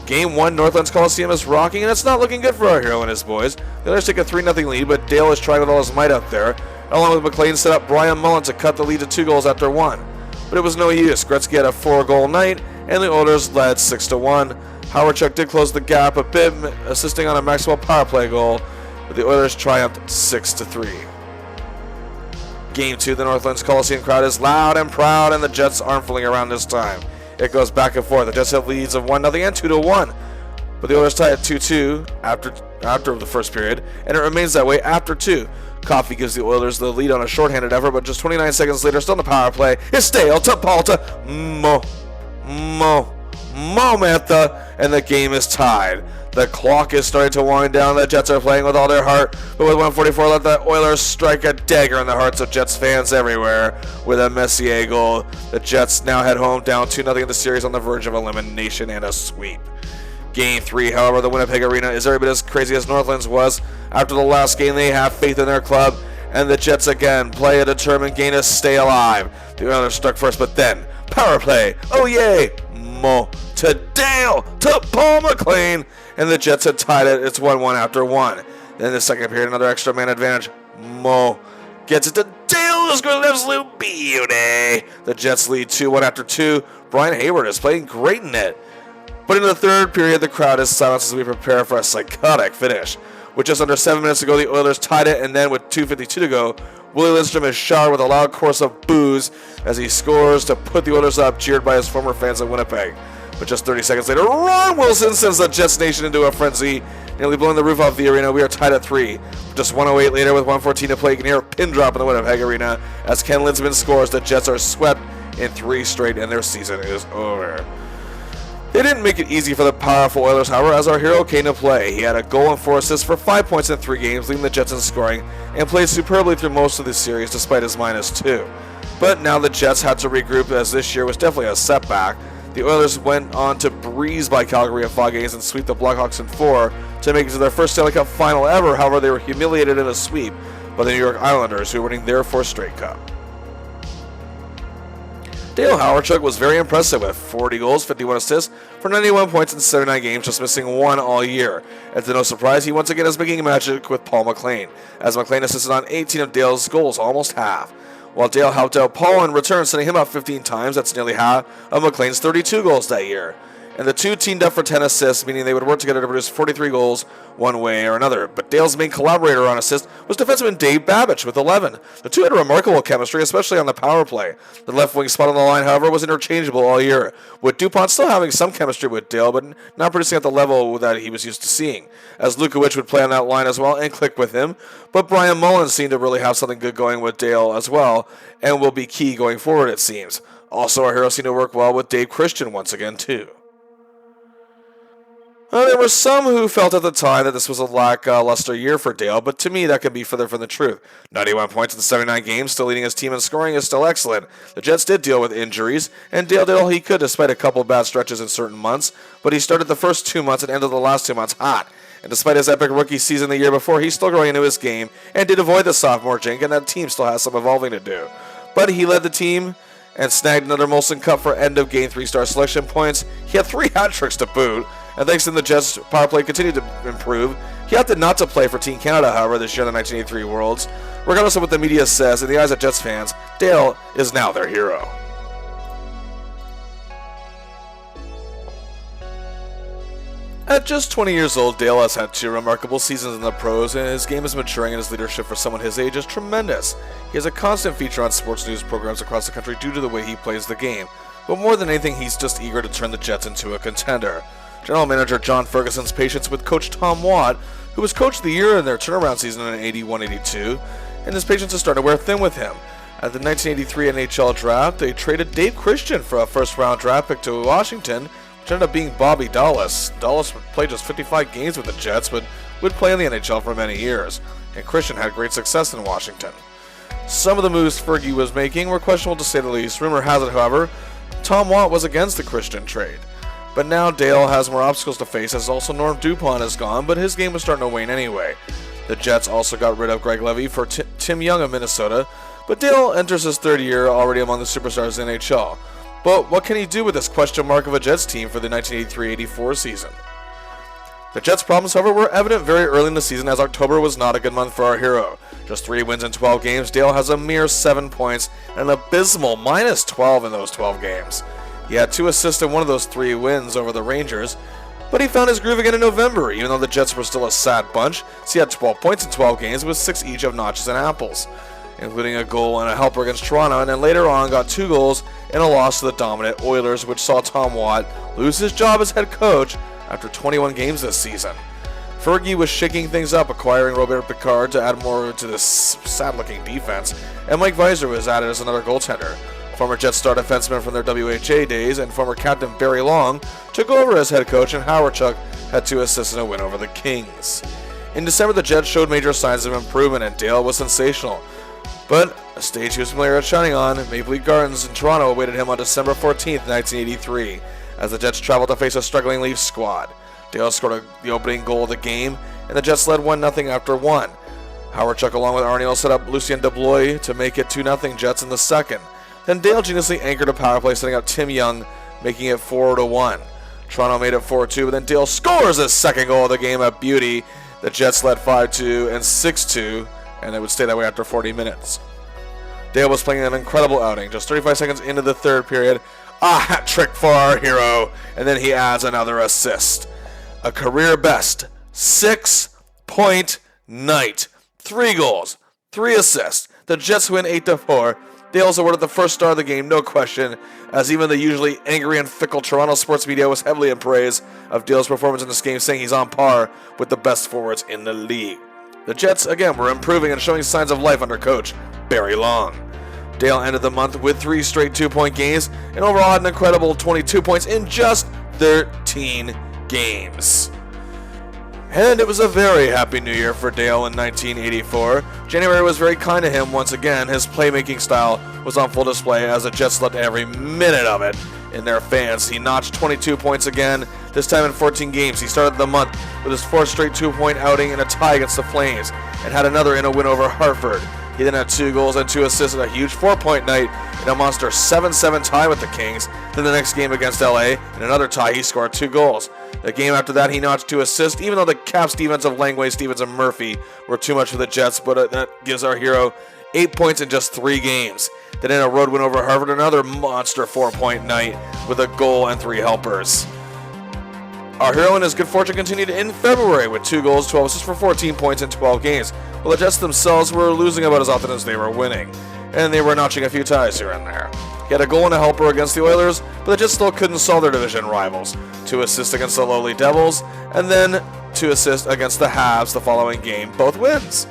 Game 1, Northlands Coliseum is rocking, and it's not looking good for our hero and his boys. The Oilers take a 3-0 lead, but Dale is trying with all his might out there, along with McLean set up Brian Mullen to cut the lead to 2 goals after 1. But it was no use. Gretzky had a 4-goal night, and the Oilers led 6-1. Hawerchuk did close the gap a bit, assisting on a Maxwell power play goal, but the Oilers triumphed 6-3. Game 2, the Northlands Coliseum crowd is loud and proud, and the Jets aren't fooling around this time. It goes back and forth. The Jets have leads of 1-0 and 2-1, but the Oilers tie at 2-2 after the first period, and it remains that way after 2. Coffey gives the Oilers the lead on a shorthanded effort, but just 29 seconds later, still on the power play, it's Dale to Palta, Mantha, and the game is tied. The clock is starting to wind down. The Jets are playing with all their heart, but with 1:44 left, the Oilers strike a dagger in the hearts of Jets fans everywhere with a Messier goal. The Jets now head home down 2-0 in the series on the verge of elimination and a sweep. Game 3, however, the Winnipeg Arena is every bit as crazy as Northlands was. After the last game, they have faith in their club, and the Jets again play a determined game to stay alive. The Oilers struck first, but then power play. Oh yay! To Dale to Paul McLean, and the Jets had tied it. It's 1-1 after 1. Then the second period, another extra man advantage. Mo gets it to Dale, who's going to absolute beauty. The Jets lead 2-1 after 2. Brian Hayward is playing great in it. But in the third period, the crowd is silent as we prepare for a psychotic finish. With just under 7 minutes to go, the Oilers tied it, and then with 2:52 to go, Willie Lindstrom is showered with a loud chorus of boos as he scores to put the Oilers up, cheered by his former fans in Winnipeg. But just 30 seconds later, Ron Wilson sends the Jets Nation into a frenzy, nearly blowing the roof off the arena. We are tied at 3. Just 1:08 later, with 1:14 to play, you can hear a pin drop in the Winnipeg Arena as Ken Linsman scores. The Jets are swept in 3 straight, and their season is over. They didn't make it easy for the powerful Oilers, however, as our hero came to play. He had a goal and 4 assists for 5 points in 3 games, leading the Jets in scoring, and played superbly through most of the series despite his -2. But now the Jets had to regroup, as this year was definitely a setback. The Oilers went on to breeze by Calgary in 5 games and sweep the Blackhawks in 4 to make it to their first Stanley Cup final ever. However, they were humiliated in a sweep by the New York Islanders, who were winning their 4th straight cup. Dale Hawerchuk was very impressive with 40 goals, 51 assists for 91 points in 79 games, just missing 1 all year. And to no surprise, he once again is making magic with Paul McLean, as McLean assisted on 18 of Dale's goals, almost half. While Dale helped out Paul in return, sending him out 15 times, that's nearly half of McLean's 32 goals that year. and the two teamed up for 10 assists, meaning they would work together to produce 43 goals one way or another. But Dale's main collaborator on assists was defenseman Dave Babbage with 11. The two had remarkable chemistry, especially on the power play. The left wing spot on the line, however, was interchangeable all year, with DuPont still having some chemistry with Dale, but not producing at the level that he was used to seeing, as Lukowicz would play on that line as well and click with him. But Brian Mullins seemed to really have something good going with Dale as well, and will be key going forward, it seems. Also, our hero seemed to work well with Dave Christian once again, too. There were some who felt at the time that this was a lackluster year for Dale, but to me that could be further from the truth. 91 points in 79 games, still leading his team in scoring, is still excellent. The Jets did deal with injuries, and Dale did all he could despite a couple bad stretches in certain months, but he started the first 2 months and ended the last 2 months hot. And despite his epic rookie season the year before, he's still growing into his game and did avoid the sophomore jink, and that team still has some evolving to do. But he led the team and snagged another Molson Cup for end-of-game 3-star selection points. He had 3 hat tricks to boot, and thanks to the Jets' power play continued to improve. He opted not to play for Team Canada, however, this year in the 1983 Worlds. Regardless of what the media says, in the eyes of Jets fans, Dale is now their hero. At just 20 years old, Dale has had 2 remarkable seasons in the pros, and his game is maturing, and his leadership for someone his age is tremendous. He is a constant feature on sports news programs across the country due to the way he plays the game, but more than anything, he's just eager to turn the Jets into a contender. General Manager John Ferguson's patience with Coach Tom Watt, who was Coach of the Year in their turnaround season in 81-82, and his patience is starting to wear thin with him. At the 1983 NHL Draft, they traded Dave Christian for a first-round draft pick to Washington, which ended up being Bobby Dallas. Dallas would play just 55 games with the Jets, but would play in the NHL for many years, and Christian had great success in Washington. Some of the moves Fergie was making were questionable to say the least. Rumor has it, however, Tom Watt was against the Christian trade. But now Dale has more obstacles to face, as also Norm DuPont is gone, but his game was starting to wane anyway. The Jets also got rid of Greg Levy for Tim Young of Minnesota, but Dale enters his 3rd year already among the superstars in the NHL. But what can he do with this question mark of a Jets team for the 1983-84 season? The Jets' problems, however, were evident very early in the season, as October was not a good month for our hero. Just 3 wins in 12 games, Dale has a mere 7 points and an abysmal minus 12 in those 12 games. He had 2 assists in one of those 3 wins over the Rangers, but he found his groove again in November, even though the Jets were still a sad bunch. So he had 12 points in 12 games with 6 each of Notches and Apples, including a goal and a helper against Toronto, and then later on got 2 goals in a loss to the dominant Oilers, which saw Tom Watt lose his job as head coach after 21 games this season. Fergie was shaking things up, acquiring Robert Picard to add more to this sad-looking defense, and Mike Weiser was added as another goaltender. Former Jets star defenseman from their WHA days and former captain Barry Long took over as head coach, and Hawerchuk had 2 assists in a win over the Kings. In December, the Jets showed major signs of improvement, and Dale was sensational. But a stage he was familiar with shining on, Maple Leaf Gardens in Toronto, awaited him on December 14th, 1983, as the Jets traveled to face a struggling Leafs squad. Dale scored the opening goal of the game, and the Jets led 1-0 after 1. Hawerchuk, along with Arniel, set up Lucien Deblois to make it 2-0 Jets in the second. Then Dale geniusly anchored a power play, setting up Tim Young, making it 4-1. Toronto made it 4-2, but then Dale scores his second goal of the game at beauty. The Jets led 5-2 and 6-2, and it would stay that way after 40 minutes. Dale was playing an incredible outing. Just 35 seconds into the 3rd period, a hat trick for our hero, and then he adds another assist. A career best 6-point night. 3 goals, 3 assists. The Jets win 8-4. Dale's awarded the first star of the game, no question, as even the usually angry and fickle Toronto sports media was heavily in praise of Dale's performance in this game, saying he's on par with the best forwards in the league. The Jets, again, were improving and showing signs of life under coach Barry Long. Dale ended the month with 3 straight 2-point games, and overall had an incredible 22 points in just 13 games. And it was a very happy new year for Dale in 1984. January was very kind to him once again. His playmaking style was on full display as the Jets loved every minute of it in their fans. He notched 22 points again, this time in 14 games. He started the month with his 4th straight 2-point outing in a tie against the Flames, and had another in a win over Hartford. He then had 2 goals and 2 assists in a huge 4-point night in a monster 7-7 tie with the Kings. Then the next game against LA, in another tie, he scored 2 goals. The game after that, he notched 2 assists, even though the Caps defense of Langway, Stevens, and Murphy were too much for the Jets, but that gives our hero 8 points in just 3 games. Then in a road win over Harvard, another monster 4-point night with a goal and 3 helpers. Our hero and his good fortune continued in February with 2 goals, 12 assists for 14 points in 12 games, while the Jets themselves were losing about as often as they were winning, and they were notching a few ties here and there. He had a goal and a helper against the Oilers, but the Jets still couldn't solve their division rivals. 2 assists against the lowly Devils, and then 2 assists against the Habs the following game, both wins.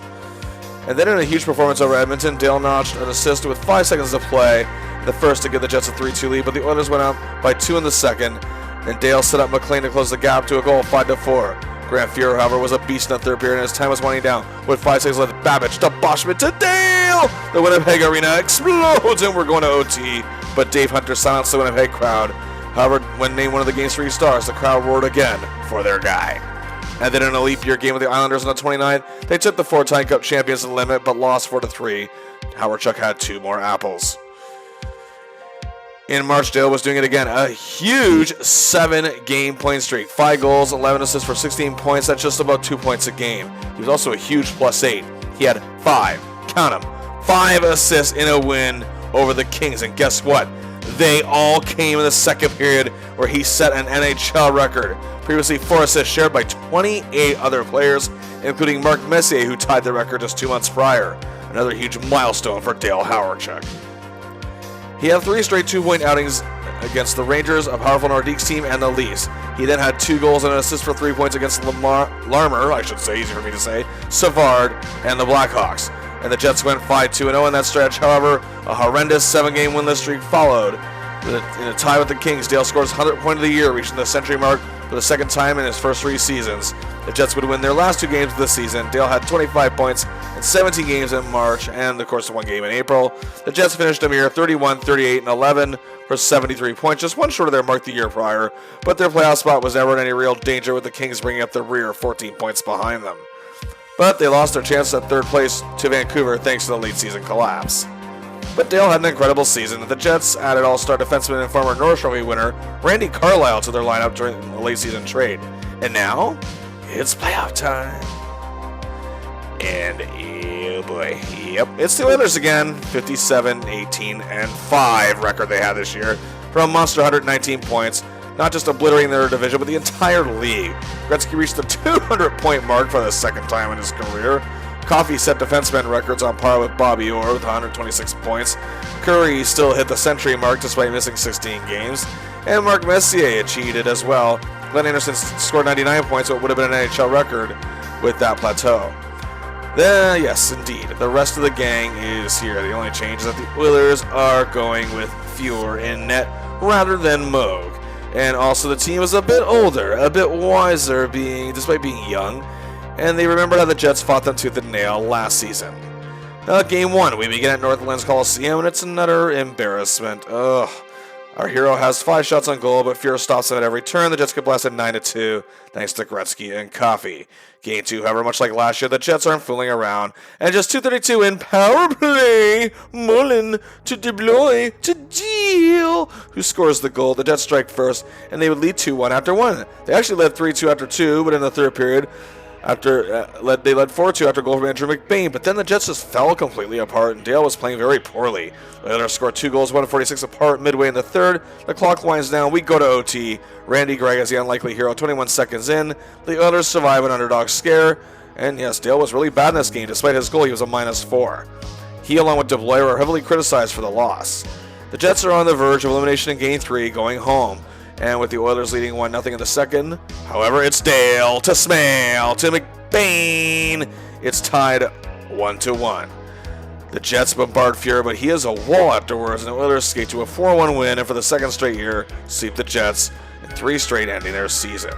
And then in a huge performance over Edmonton, Dale notched an assist with 5 seconds to play, the first to give the Jets a 3-2 lead, but the Oilers went out by 2 in the second, and Dale set up McLean to close the gap to a goal, 5-4. Grant Fuhrer, however, was a beast in the third period, and his time was winding down. With 5 seconds left, Babbage to Boschman to Dale! The Winnipeg Arena explodes, and we're going to OT. But Dave Hunter silenced the Winnipeg crowd. However, when named one of the game's 3 stars, the crowd roared again for their guy. And then in a leap year game with the Islanders on the 29th, they took the 4-time Cup champions to the limit, but lost 4-3. Hawerchuk had 2 more apples. In March, Dale was doing it again. A huge 7-game point streak. 5 goals, 11 assists for 16 points. That's just about 2 points a game. He was also a huge +8. He had 5, count them, 5 assists in a win over the Kings. And guess what? They all came in the second period where he set an NHL record. Previously 4 assists shared by 28 other players, including Mark Messier, who tied the record just 2 months prior. Another huge milestone for Dale Hawerchuk. He had 3 straight 2-point outings against the Rangers, a powerful Nordiques team, and the Leafs. He then had 2 goals and an assist for 3 points against Larmer, I should say, easy for me to say, Savard, and the Blackhawks. And the Jets went 5-2-0 in that stretch. However, a horrendous 7-game winless streak followed. In a tie with the Kings, Dale scores 100th point of the year, reaching the century mark for the second time in his first 3 seasons. The Jets would win their last 2 games of the season. Dale had 25 points in 17 games in March and, of course, 1 game in April. The Jets finished a mere 31, 38, and 11 for 73 points, just 1 short of their mark the year prior, but their playoff spot was never in any real danger, with the Kings bringing up the rear 14 points behind them. But they lost their chance at 3rd place to Vancouver thanks to the late season collapse. But Dale had an incredible season. The Jets added all-star defenseman and former Norris Trophy winner Randy Carlyle to their lineup during the late season trade. And now, it's playoff time. And oh boy, yep, it's the Oilers again. 57, 18, and 5 record they had this year for a monster 119 points. Not just obliterating their division, but the entire league. Gretzky reached the 200-point mark for the 2nd time in his career. Coffey set defenseman records on par with Bobby Orr with 126 points. Curry still hit the century mark despite missing 16 games. And Mark Messier achieved it as well. Glenn Anderson scored 99 points, so it would have been an NHL record with that plateau. Then, yes, indeed, the rest of the gang is here. The only change is that the Oilers are going with Fuhrer in net rather than Moog. And also the team is a bit older, a bit wiser, despite being young. And they remembered how the Jets fought them tooth and nail last season. Now, Game 1, we begin at Northlands Coliseum, and it's another embarrassment. Ugh. Our hero has 5 shots on goal, but Fuhrer stops him at every turn. The Jets get blasted 9-2, thanks to Gretzky and Coffey. Game 2, however, much like last year, the Jets aren't fooling around. And just 2:32 in power play, Mullen to DeBlois to Deal, who scores the goal. The Jets strike first, and they would lead 2-1 after 1. They actually led 3-2 after 2, but in the 3rd period, they led 4-2 after a goal from Andrew McBain, but then the Jets just fell completely apart, and Dale was playing very poorly. The Oilers scored 2 goals, 1:46 apart midway in the 3rd. The clock winds down. We go to OT. Randy Gregg is the unlikely hero, 21 seconds in. The Oilers survive an underdog scare, and yes, Dale was really bad in this game. Despite his goal, he was a -4. He, along with DeBlois, were heavily criticized for the loss. The Jets are on the verge of elimination in Game 3, going home. And with the Oilers leading 1-0 in the 2nd, however, it's Dale to Smale to McBain. It's tied 1-1. The Jets bombard Fuhrer, but he is a wall afterwards, and the Oilers skate to a 4-1 win, and for the 2nd straight year, sweep the Jets in 3 straight, ending their season.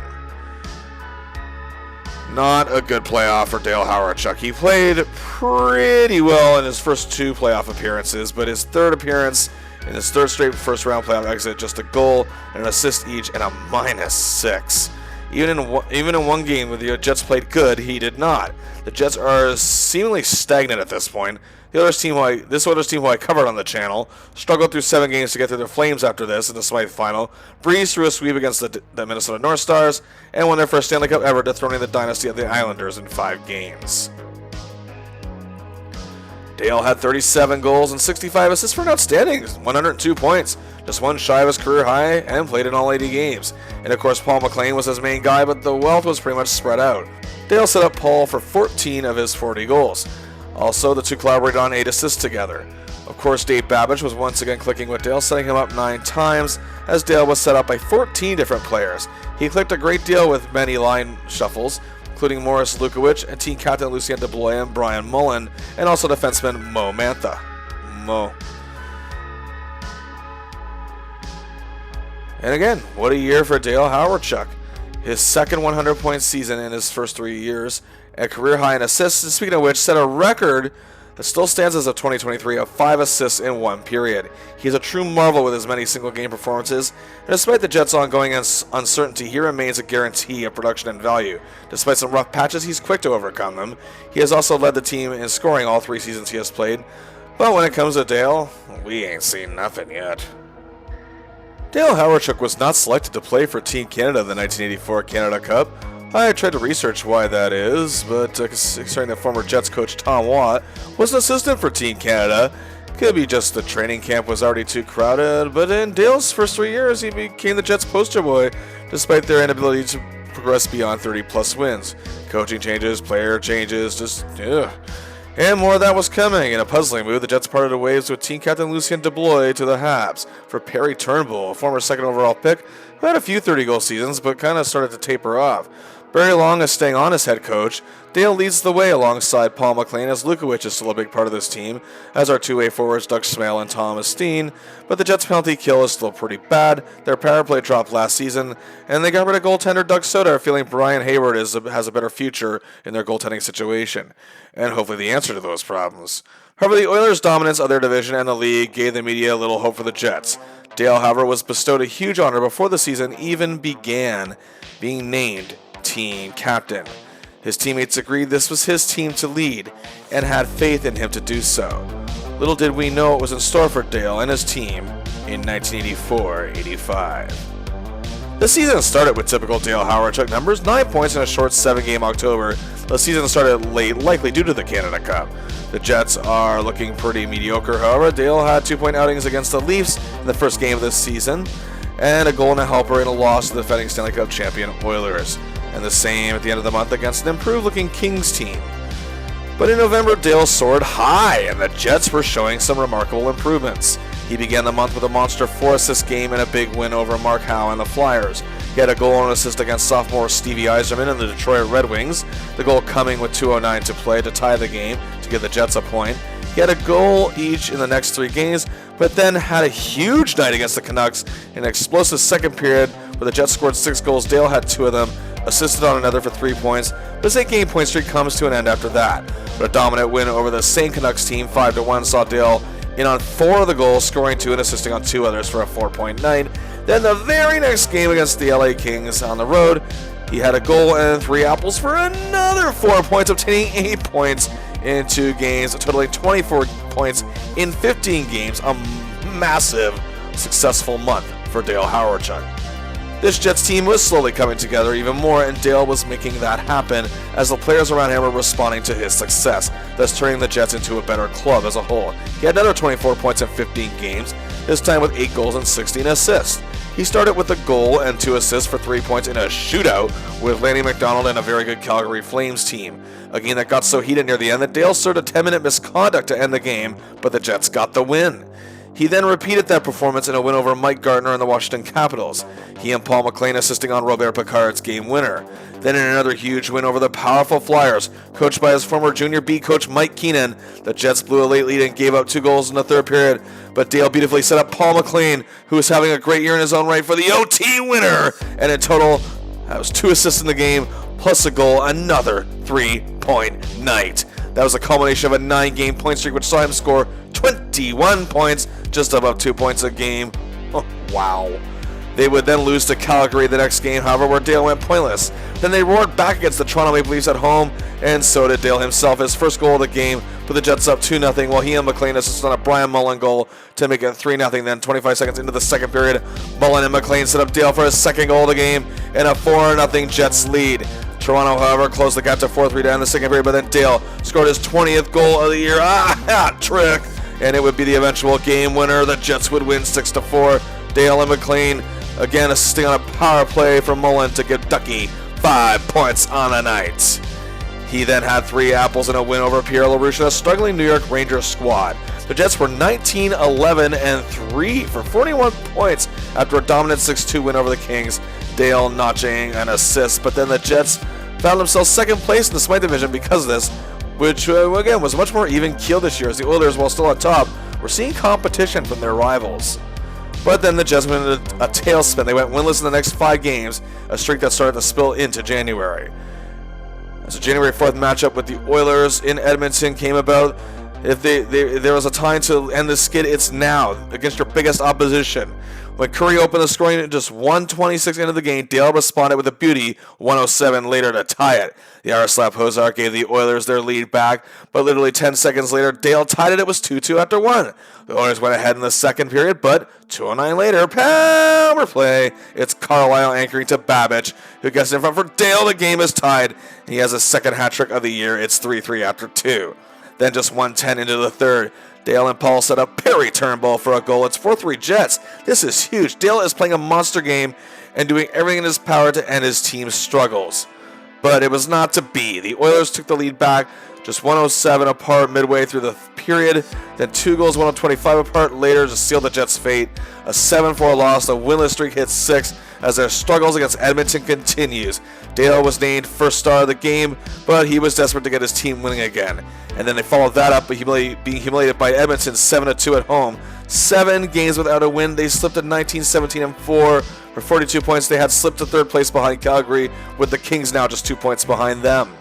Not a good playoff for Dale Hawerchuk. He played pretty well in his first 2 playoff appearances, but his 3rd appearance in his 3rd straight first-round playoff exit, just a goal and an assist each, and a -6. Even in one game where the Jets played good, he did not. The Jets are seemingly stagnant at this point. This Oilers team, who I covered on the channel, struggled through 7 games to get through the Flames after this in the semifinal, breezed through a sweep against the Minnesota North Stars, and won their first Stanley Cup ever, dethroning the dynasty of the Islanders in 5 games. Dale had 37 goals and 65 assists for an outstanding 102 points, just one shy of his career high, and played in all 80 games. And of course, Paul McLean was his main guy, but the wealth was pretty much spread out. Dale set up Paul for 14 of his 40 goals. Also, the two collaborated on 8 assists together. Of course, Dave Babbage was once again clicking with Dale, setting him up 9 times, as Dale was set up by 14 different players. He clicked a great deal with many line shuffles, including Morris Lukowich and team captain Lucien DeBlois and Brian Mullen, and also defenseman Mo Mantha. Mo. And again, what a year for Dale Hawerchuk. His second 100-point season in his first 3 years, a career high in assists, and speaking of which, set a record that still stands as of 2023 of 5 assists in 1 period. He's a true marvel with his many single-game performances, and despite the Jets' ongoing uncertainty, he remains a guarantee of production and value. Despite some rough patches, he's quick to overcome them. He has also led the team in scoring all 3 seasons he has played. But when it comes to Dale, we ain't seen nothing yet. Dale Hawerchuk was not selected to play for Team Canada in the 1984 Canada Cup. I tried to research why that is, but considering that former Jets coach Tom Watt was an assistant for Team Canada, could be just the training camp was already too crowded, but in Dale's first 3 years, he became the Jets poster boy, despite their inability to progress beyond 30-plus wins. Coaching changes, player changes, just ugh. And more of that was coming. In a puzzling move, the Jets parted ways with team captain Lucien DeBlois to the Habs for Perry Turnbull, a former second overall pick who had a few 30-goal seasons but kind of started to taper off. Barry Long is staying on as head coach. Dale leads the way alongside Paul McLean, as Lukowich is still a big part of this team, as are two-way forwards Doug Smale and Thomas Steen, but the Jets' penalty kill is still pretty bad. Their power play dropped last season, and they got rid of goaltender Doug Soder, feeling Brian Hayward has a better future in their goaltending situation, and hopefully the answer to those problems. However, the Oilers' dominance of their division and the league gave the media a little hope for the Jets. Dale, however, was bestowed a huge honor before the season even began, being named team captain. His teammates agreed this was his team to lead and had faith in him to do so. Little did we know what was in store for Dale and his team in 1984-85. The season started with typical Dale Hawerchuk numbers, 9 points in a short 7-game October. The season started late, likely due to the Canada Cup. The Jets are looking pretty mediocre, however. Dale had 2-point outings against the Leafs in the first game of this season, and a goal and a helper in a loss to the defending Stanley Cup champion Oilers, and the same at the end of the month against an improved-looking Kings team. But in November, Dale soared high, and the Jets were showing some remarkable improvements. He began the month with a monster 4-assist game and a big win over Mark Howe and the Flyers. He had a goal and an assist against sophomore Stevie Yzerman and the Detroit Red Wings, the goal coming with 2:09 to play to tie the game to give the Jets a point. He had a goal each in the next 3 games, but then had a huge night against the Canucks in an explosive second period where the Jets scored 6 goals. Dale had 2 of them, assisted on another for 3 points, but his 8-game point streak comes to an end after that. But a dominant win over the same Canucks team, 5-1, saw Dale in on 4 of the goals, scoring 2 and assisting on 2 others for a 4-point night. Then the very next game against the LA Kings on the road, he had a goal and 3 apples for another 4 points, obtaining 8 points in 2 games, totaling 24 points in 15 games, a massive, successful month for Dale Hawerchuk. This Jets team was slowly coming together even more, and Dale was making that happen as the players around him were responding to his success, thus turning the Jets into a better club as a whole. He had another 24 points in 15 games, this time with 8 goals and 16 assists. He started with a goal and 2 assists for 3 points in a shootout with Lanny McDonald and a very good Calgary Flames team. A game that got so heated near the end that Dale served a 10-minute misconduct to end the game, but the Jets got the win. He then repeated that performance in a win over Mike Gardner and the Washington Capitals, he and Paul McLean assisting on Robert Picard's game winner. Then in another huge win over the powerful Flyers, coached by his former Junior B coach Mike Keenan, the Jets blew a late lead and gave up 2 goals in the third period, but Dale beautifully set up Paul McLean, who was having a great year in his own right, for the OT winner, and in total, that was 2 assists in the game, plus a goal, another 3-point night. That was a culmination of a 9-game point streak, which saw him score 21 points, just above 2 points a game. Oh, wow. They would then lose to Calgary the next game, however, where Dale went pointless. Then they roared back against the Toronto Maple Leafs at home, and so did Dale himself. His first goal of the game put the Jets up 2-0, while he and McLean assisted on a Brian Mullen goal to make it 3-0. Then 25 seconds into the second period, Mullen and McLean set up Dale for his second goal of the game and a 4-0 Jets lead. Toronto, however, closed the gap to 4-3 down in the second period, but then Dale scored his 20th goal of the year. Hat trick! And it would be the eventual game winner. The Jets would win 6-4. Dale and McLean again assisting on a power play from Mullen to give Ducky 5 points on the night. He then had 3 apples in a win over Pierre LaRouche and a struggling New York Rangers squad. The Jets were 19-11-3 for 41 points after a dominant 6-2 win over the Kings. Dale notching an assist, but then the Jets found themselves second place in the Smythe division because of this, which again was much more even keel this year, as the Oilers, while still on top, were seeing competition from their rivals. But then the Jets went into a tailspin. They went winless in the next 5 games, a streak that started to spill into January. As a January 4th matchup with the Oilers in Edmonton came about, if there was a time to end this skid, it's now, against your biggest opposition. When Curry opened the scoring at just 1:26 into the game, Dale responded with a beauty 1:07 later to tie it. The Yaroslav Hozar gave the Oilers their lead back, but literally 10 seconds later, Dale tied it. It was 2-2 after 1. The Oilers went ahead in the second period, but 2:09 later, power play. It's Carlisle anchoring to Babbage, who gets in front for Dale. The game is tied. He has his second hat trick of the year. It's 3-3 after 2. Then just 1:10 into the third, Dale and Paul set up Perry Turnbull for a goal. It's 4-3 Jets. This is huge. Dale is playing a monster game and doing everything in his power to end his team's struggles. But it was not to be. The Oilers took the lead back, just 1:07 apart midway through the period. Then 2 goals, 1:25 apart later to seal the Jets' fate. A 7-4 loss. The winless streak hits 6 as their struggles against Edmonton continues. Dale was named first star of the game, but he was desperate to get his team winning again. And then they followed that up by being humiliated by Edmonton 7-2 at home. 7 games without a win. They slipped at 19-17-4 for 42 points. They had slipped to third place behind Calgary, with the Kings now just 2 points behind them.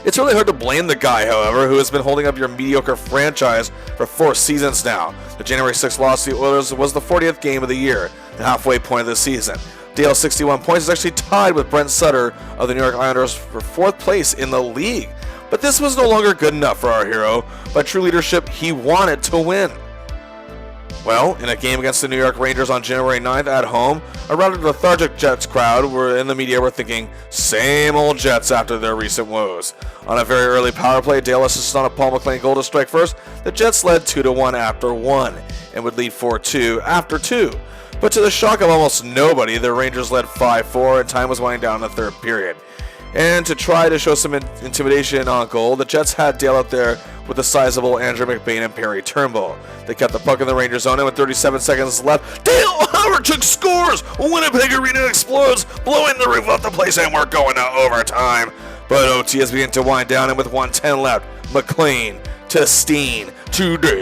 It's really hard to blame the guy, however, who has been holding up your mediocre franchise for 4 seasons now. The January 6th loss to the Oilers was the 40th game of the year, the halfway point of the season. Dale's 61 points is actually tied with Brent Sutter of the New York Islanders for 4th place in the league. But this was no longer good enough for our hero. By true leadership, he wanted to win. Well, in a game against the New York Rangers on January 9th at home, a rather lethargic Jets crowd in the media were thinking, same old Jets after their recent woes. On a very early power play, Dale assisted on a Paul McLean goal to strike first. The Jets led 2-1 after 1 and would lead 4-2 after 2. But to the shock of almost nobody, the Rangers led 5-4 and time was winding down in the third period. And to try to show some intimidation on goal, the Jets had Dale out there with the sizable Andrew McBain and Perry Turnbull. They kept the puck in the Rangers zone, and with 37 seconds left, Dale Hawerchuk scores! Winnipeg Arena explodes, blowing the roof off the place, and we're going to overtime. But OT is beginning to wind down, and with 1:10 left, McLean to Steen to Dale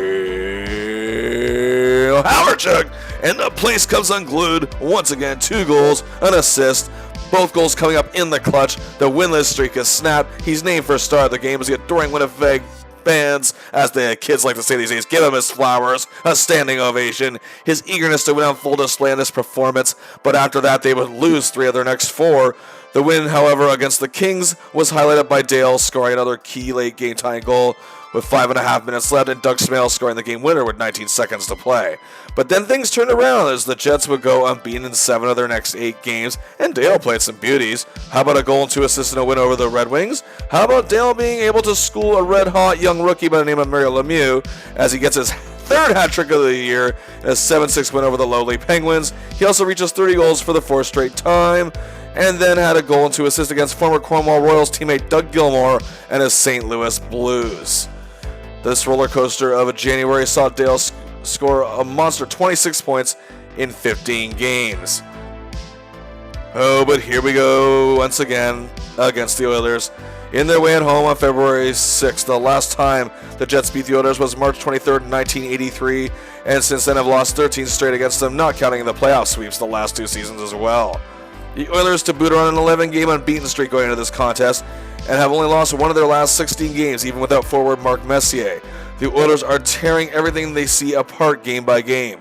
Hawerchuk, and the place comes unglued. Once again, 2 goals, an assist. Both goals coming up in the clutch. The winless streak is snapped. He's named for star of the game as the adoring Winnipeg fans, as the kids like to say these days, give him his flowers, a standing ovation. His eagerness to win on full display in this performance, but after that they would lose 3 of their next 4. The win, however, against the Kings was highlighted by Dale scoring another key late game tying goal with 5.5 minutes left, and Doug Smale scoring the game winner with 19 seconds to play. But then things turned around as the Jets would go unbeaten in 7 of their next 8 games, and Dale played some beauties. How about a goal and 2 assists in a win over the Red Wings? How about Dale being able to school a red-hot young rookie by the name of Mario Lemieux as he gets his 3rd hat trick of the year in a 7-6 win over the lowly Penguins? He also reaches 30 goals for the 4th straight time, and then had a goal and 2 assists against former Cornwall Royals teammate Doug Gilmour and his St. Louis Blues. This roller coaster of a January saw Dale score a monster 26 points in 15 games. Oh, but here we go once again against the Oilers in their way at home on February 6th. The last time the Jets beat the Oilers was March 23rd, 1983, and since then have lost 13 straight against them, not counting the playoff sweeps the last 2 seasons as well. The Oilers to boot are on an 11-game unbeaten streak going into this contest and have only lost 1 of their last 16 games, even without forward Mark Messier. The Oilers are tearing everything they see apart game by game.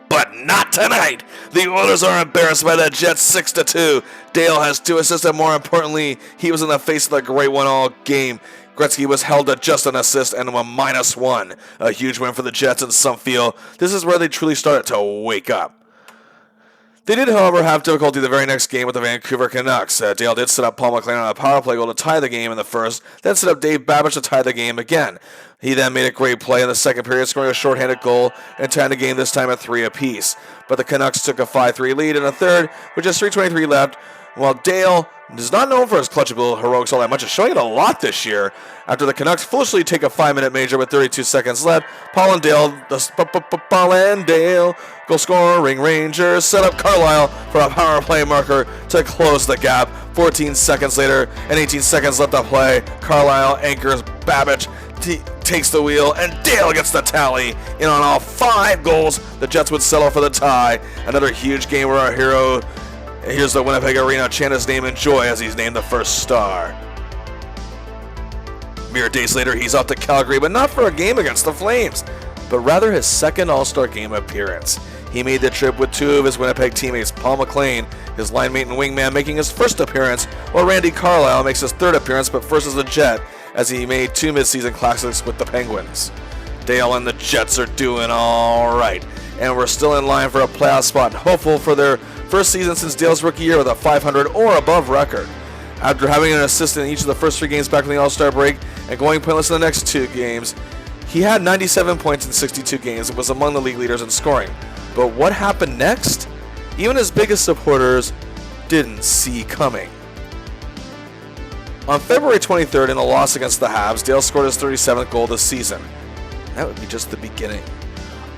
But not tonight! The Oilers are embarrassed by the Jets 6-2. Dale has 2 assists, and more importantly, he was in the face of the great one all game. Gretzky was held to just an assist and a -1. A huge win for the Jets, and some feel this is where they truly started to wake up. They did, however, have difficulty the very next game with the Vancouver Canucks. Dale did set up Paul McLean on a power play goal to tie the game in the first, then set up Dave Babbage to tie the game again. He then made a great play in the second period, scoring a shorthanded goal and tying the game this time at 3 apiece. But the Canucks took a 5-3 lead in the third, with just 3:23 left, while Dale is not known for his clutchable heroics all that much, is showing it a lot this year. After the Canucks foolishly take a 5-minute major with 32 seconds left, Paul and Dale, goal scoring Rangers, set up Carlisle for a power play marker to close the gap. 14 seconds later and 18 seconds left to play, Carlisle anchors Babbage, takes the wheel, and Dale gets the tally. In on all 5 goals, the Jets would settle for the tie. Another huge game where our hero hears the Winnipeg Arena chant his name in joy as he's named the first star. Mere days later, he's off to Calgary, but not for a game against the Flames, but rather his second All-Star game appearance. He made the trip with 2 of his Winnipeg teammates, Paul McLean, his line mate and wingman, making his first appearance, while Randy Carlisle makes his 3rd appearance, but first as a Jet, as he made 2 midseason classics with the Penguins. Dale and the Jets are doing all right, and we're still in line for a playoff spot, hopeful for their first season since Dale's rookie year with a .500 or above record. After having an assist in each of the first 3 games back from the All-Star break and going pointless in the next 2 games, he had 97 points in 62 games and was among the league leaders in scoring. But what happened next? Even his biggest supporters didn't see coming. On February 23rd, in a loss against the Habs, Dale scored his 37th goal this season. That would be just the beginning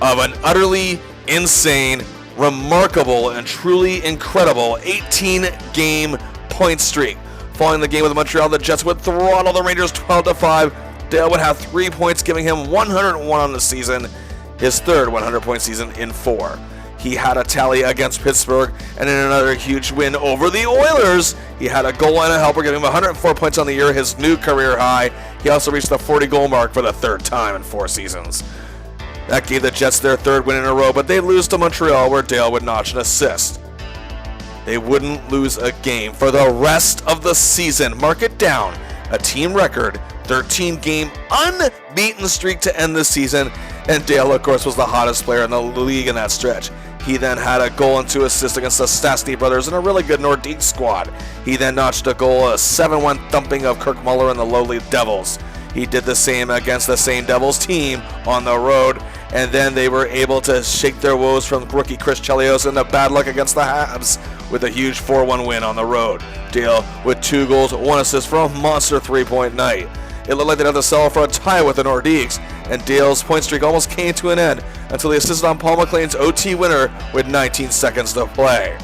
of an utterly insane, remarkable, and truly incredible 18-game point streak. Following the game with Montreal, the Jets would throttle the Rangers 12-5. Dale would have 3 points, giving him 101 on the season, his 3rd 100-point season in 4. He had a tally against Pittsburgh, and in another huge win over the Oilers, he had a goal and a helper, giving him 104 points on the year, his new career high. He also reached the 40-goal mark for the 3rd time in 4 seasons. That gave the Jets their 3rd win in a row, but they lose to Montreal, where Dale would notch an assist. They wouldn't lose a game for the rest of the season. Mark it down. A team record 13-game unbeaten streak to end the season, and Dale, of course, was the hottest player in the league in that stretch. He then had a goal and 2 assists against the Stastny brothers in a really good Nordique squad. He then notched a goal, a 7-1 thumping of Kirk Muller and the lowly Devils. He did the same against the same Devils team on the road, and then they were able to shake their woes from rookie Chris Chelios and the bad luck against the Habs with a huge 4-1 win on the road. Dale with 2 goals, 1 assist for a monster 3-point night. It looked like they'd have to settle for a tie with the Nordiques, and Dale's point streak almost came to an end until he assisted on Paul McLean's OT winner with 19 seconds to play.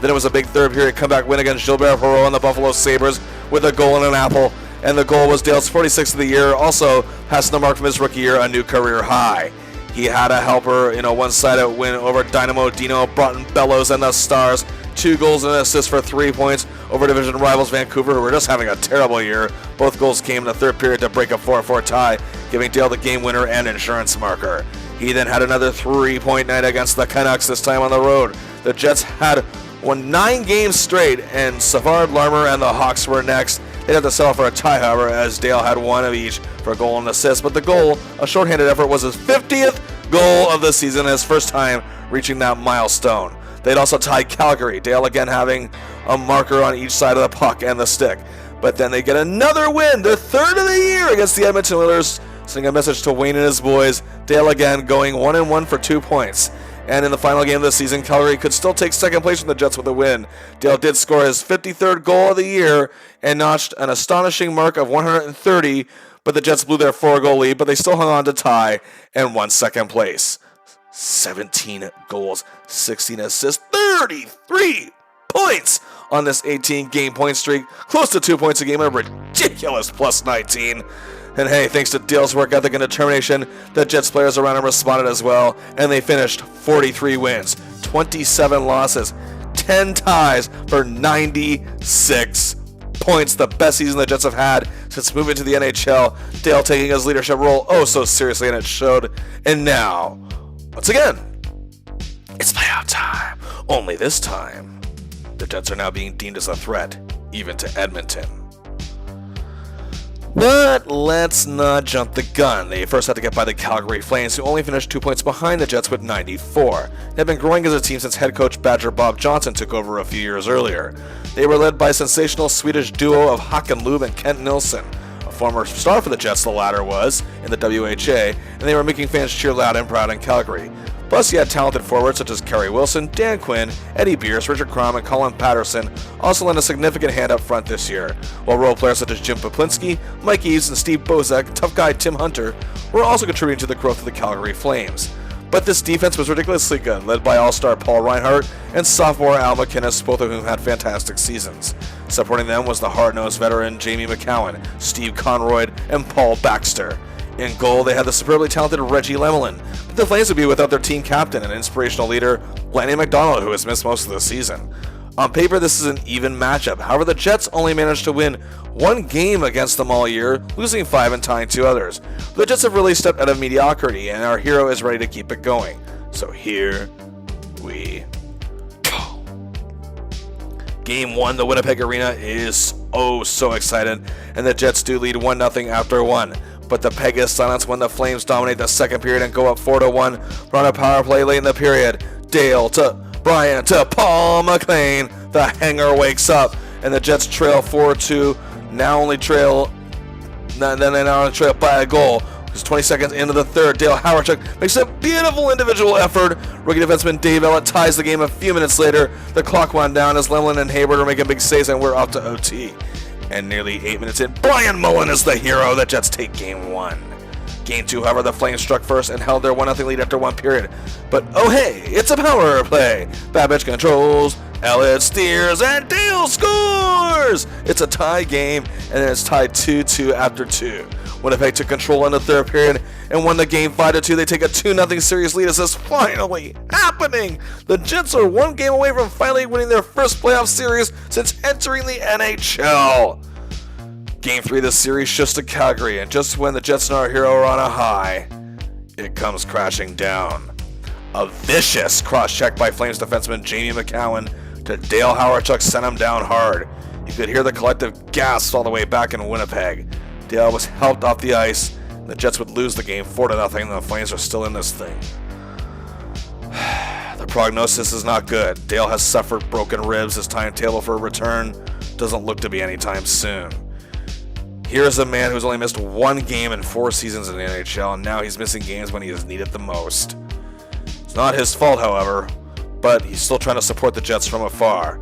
Then it was a big 3rd period comeback win against Gilbert Perreault and the Buffalo Sabres with a goal and an apple, and the goal was Dale's 46th of the year, also passing the mark from his rookie year, a new career high. He had a helper in a one-sided win over Dynamo Dino, Broughton Bellows, and the Stars. 2 goals and an assist for 3 points over division rivals Vancouver, who were just having a terrible year. Both goals came in the 3rd period to break a 4-4 tie, giving Dale the game winner and insurance marker. He then had another 3-point night against the Canucks, this time on the road. The Jets had won 9 games straight, and Savard, Larmer, and the Hawks were next. They'd have to settle for a tie, however, as Dale had 1 of each for a goal and assist. But the goal, a shorthanded effort, was his 50th goal of the season, and his first time reaching that milestone. They'd also tied Calgary, Dale again having a marker on each side of the puck and the stick. But then they get another win, their 3rd of the year against the Edmonton Oilers, sending a message to Wayne and his boys. Dale again going 1-1 for 2 points. And in the final game of the season, Calgary could still take 2nd place from the Jets with a win. Dale did score his 53rd goal of the year and notched an astonishing mark of 130, but the Jets blew their 4-goal lead, but they still hung on to tie and won 2nd place. 17 goals, 16 assists, 33 points on this 18-game point streak, close to 2 points a game, a ridiculous plus 19. And hey, thanks to Dale's work ethic and determination, the Jets players around him responded as well, and they finished 43 wins, 27 losses, 10 ties for 96 points, the best season the Jets have had since moving to the NHL. Dale taking his leadership role oh so seriously, and it showed. And now, once again, it's playoff time. Only this time, the Jets are now being deemed as a threat, even to Edmonton. But let's not jump the gun. They first had to get by the Calgary Flames, who only finished 2 points behind the Jets with 94. They had been growing as a team since head coach Badger Bob Johnson took over a few years earlier. They were led by a sensational Swedish duo of Håkan Loob and Kent Nilsson. A former star for the Jets, the latter was, in the WHA, and they were making fans cheer loud and proud in Calgary. Plus, he had talented forwards such as Kerry Wilson, Dan Quinn, Eddie Beers, Richard Crom, and Colin Patterson also lent a significant hand up front this year, while role players such as Jim Poplinski, Mike Eves, and Steve Bozak, tough guy Tim Hunter, were also contributing to the growth of the Calgary Flames. But this defense was ridiculously good, led by all-star Paul Reinhart and sophomore Al McInnes, both of whom had fantastic seasons. Supporting them was the hard-nosed veteran Jamie McCowan, Steve Conroy, and Paul Baxter. In goal, they had the superbly talented Reggie Lemelin, but the Flames would be without their team captain and inspirational leader, Lanny McDonald, who has missed most of the season. On paper, this is an even matchup. However, the Jets only managed to win one game against them all year, losing 5 and tying 2 others. The Jets have really stepped out of mediocrity, and our hero is ready to keep it going. So here we go. Game 1, the Winnipeg Arena is so excited, and the Jets do lead 1-0 after 1. But the peg is silenced when the Flames dominate the second period and go up 4-1. Run a power play late in the period. Dale to Brian to Paul McLean. The hanger wakes up, and the Jets trail 4-2. Now only trail by a goal. Just 20 seconds into the third, Dale Hawerchuk makes a beautiful individual effort. Rookie defenseman Dave Ellett ties the game a few minutes later. The clock wound down as Lemelin and Hayward are making big saves, and we're off to OT. And nearly 8 minutes in, Brian Mullen is the hero. The Jets take Game 1. Game 2, however, the Flames struck first and held their 1-0 lead after 1 period. But oh hey, it's a power play. Babbage controls, Elliott steers, and Dale scores! It's a tie game, and it's tied 2-2 after 2. Winnipeg took control in the third period and won the game 5-2. They take a 2-0 series lead as this finally happening. The Jets are 1 game away from finally winning their first playoff series since entering the NHL. Game 3 of the series shifts to Calgary, and just when the Jets and our hero are on a high, it comes crashing down. A vicious cross-check by Flames defenseman Jamie McCowan to Dale Hawerchuk sent him down hard. You could hear the collective gasps all the way back in Winnipeg. Dale was helped off the ice. The Jets would lose the game 4-0, and the Flames are still in this thing. The prognosis is not good. Dale has suffered broken ribs. His timetable for a return doesn't look to be anytime soon. Here's a man who's only missed 1 game in 4 seasons in the NHL, and now he's missing games when he is needed the most. It's not his fault, however, but he's still trying to support the Jets from afar.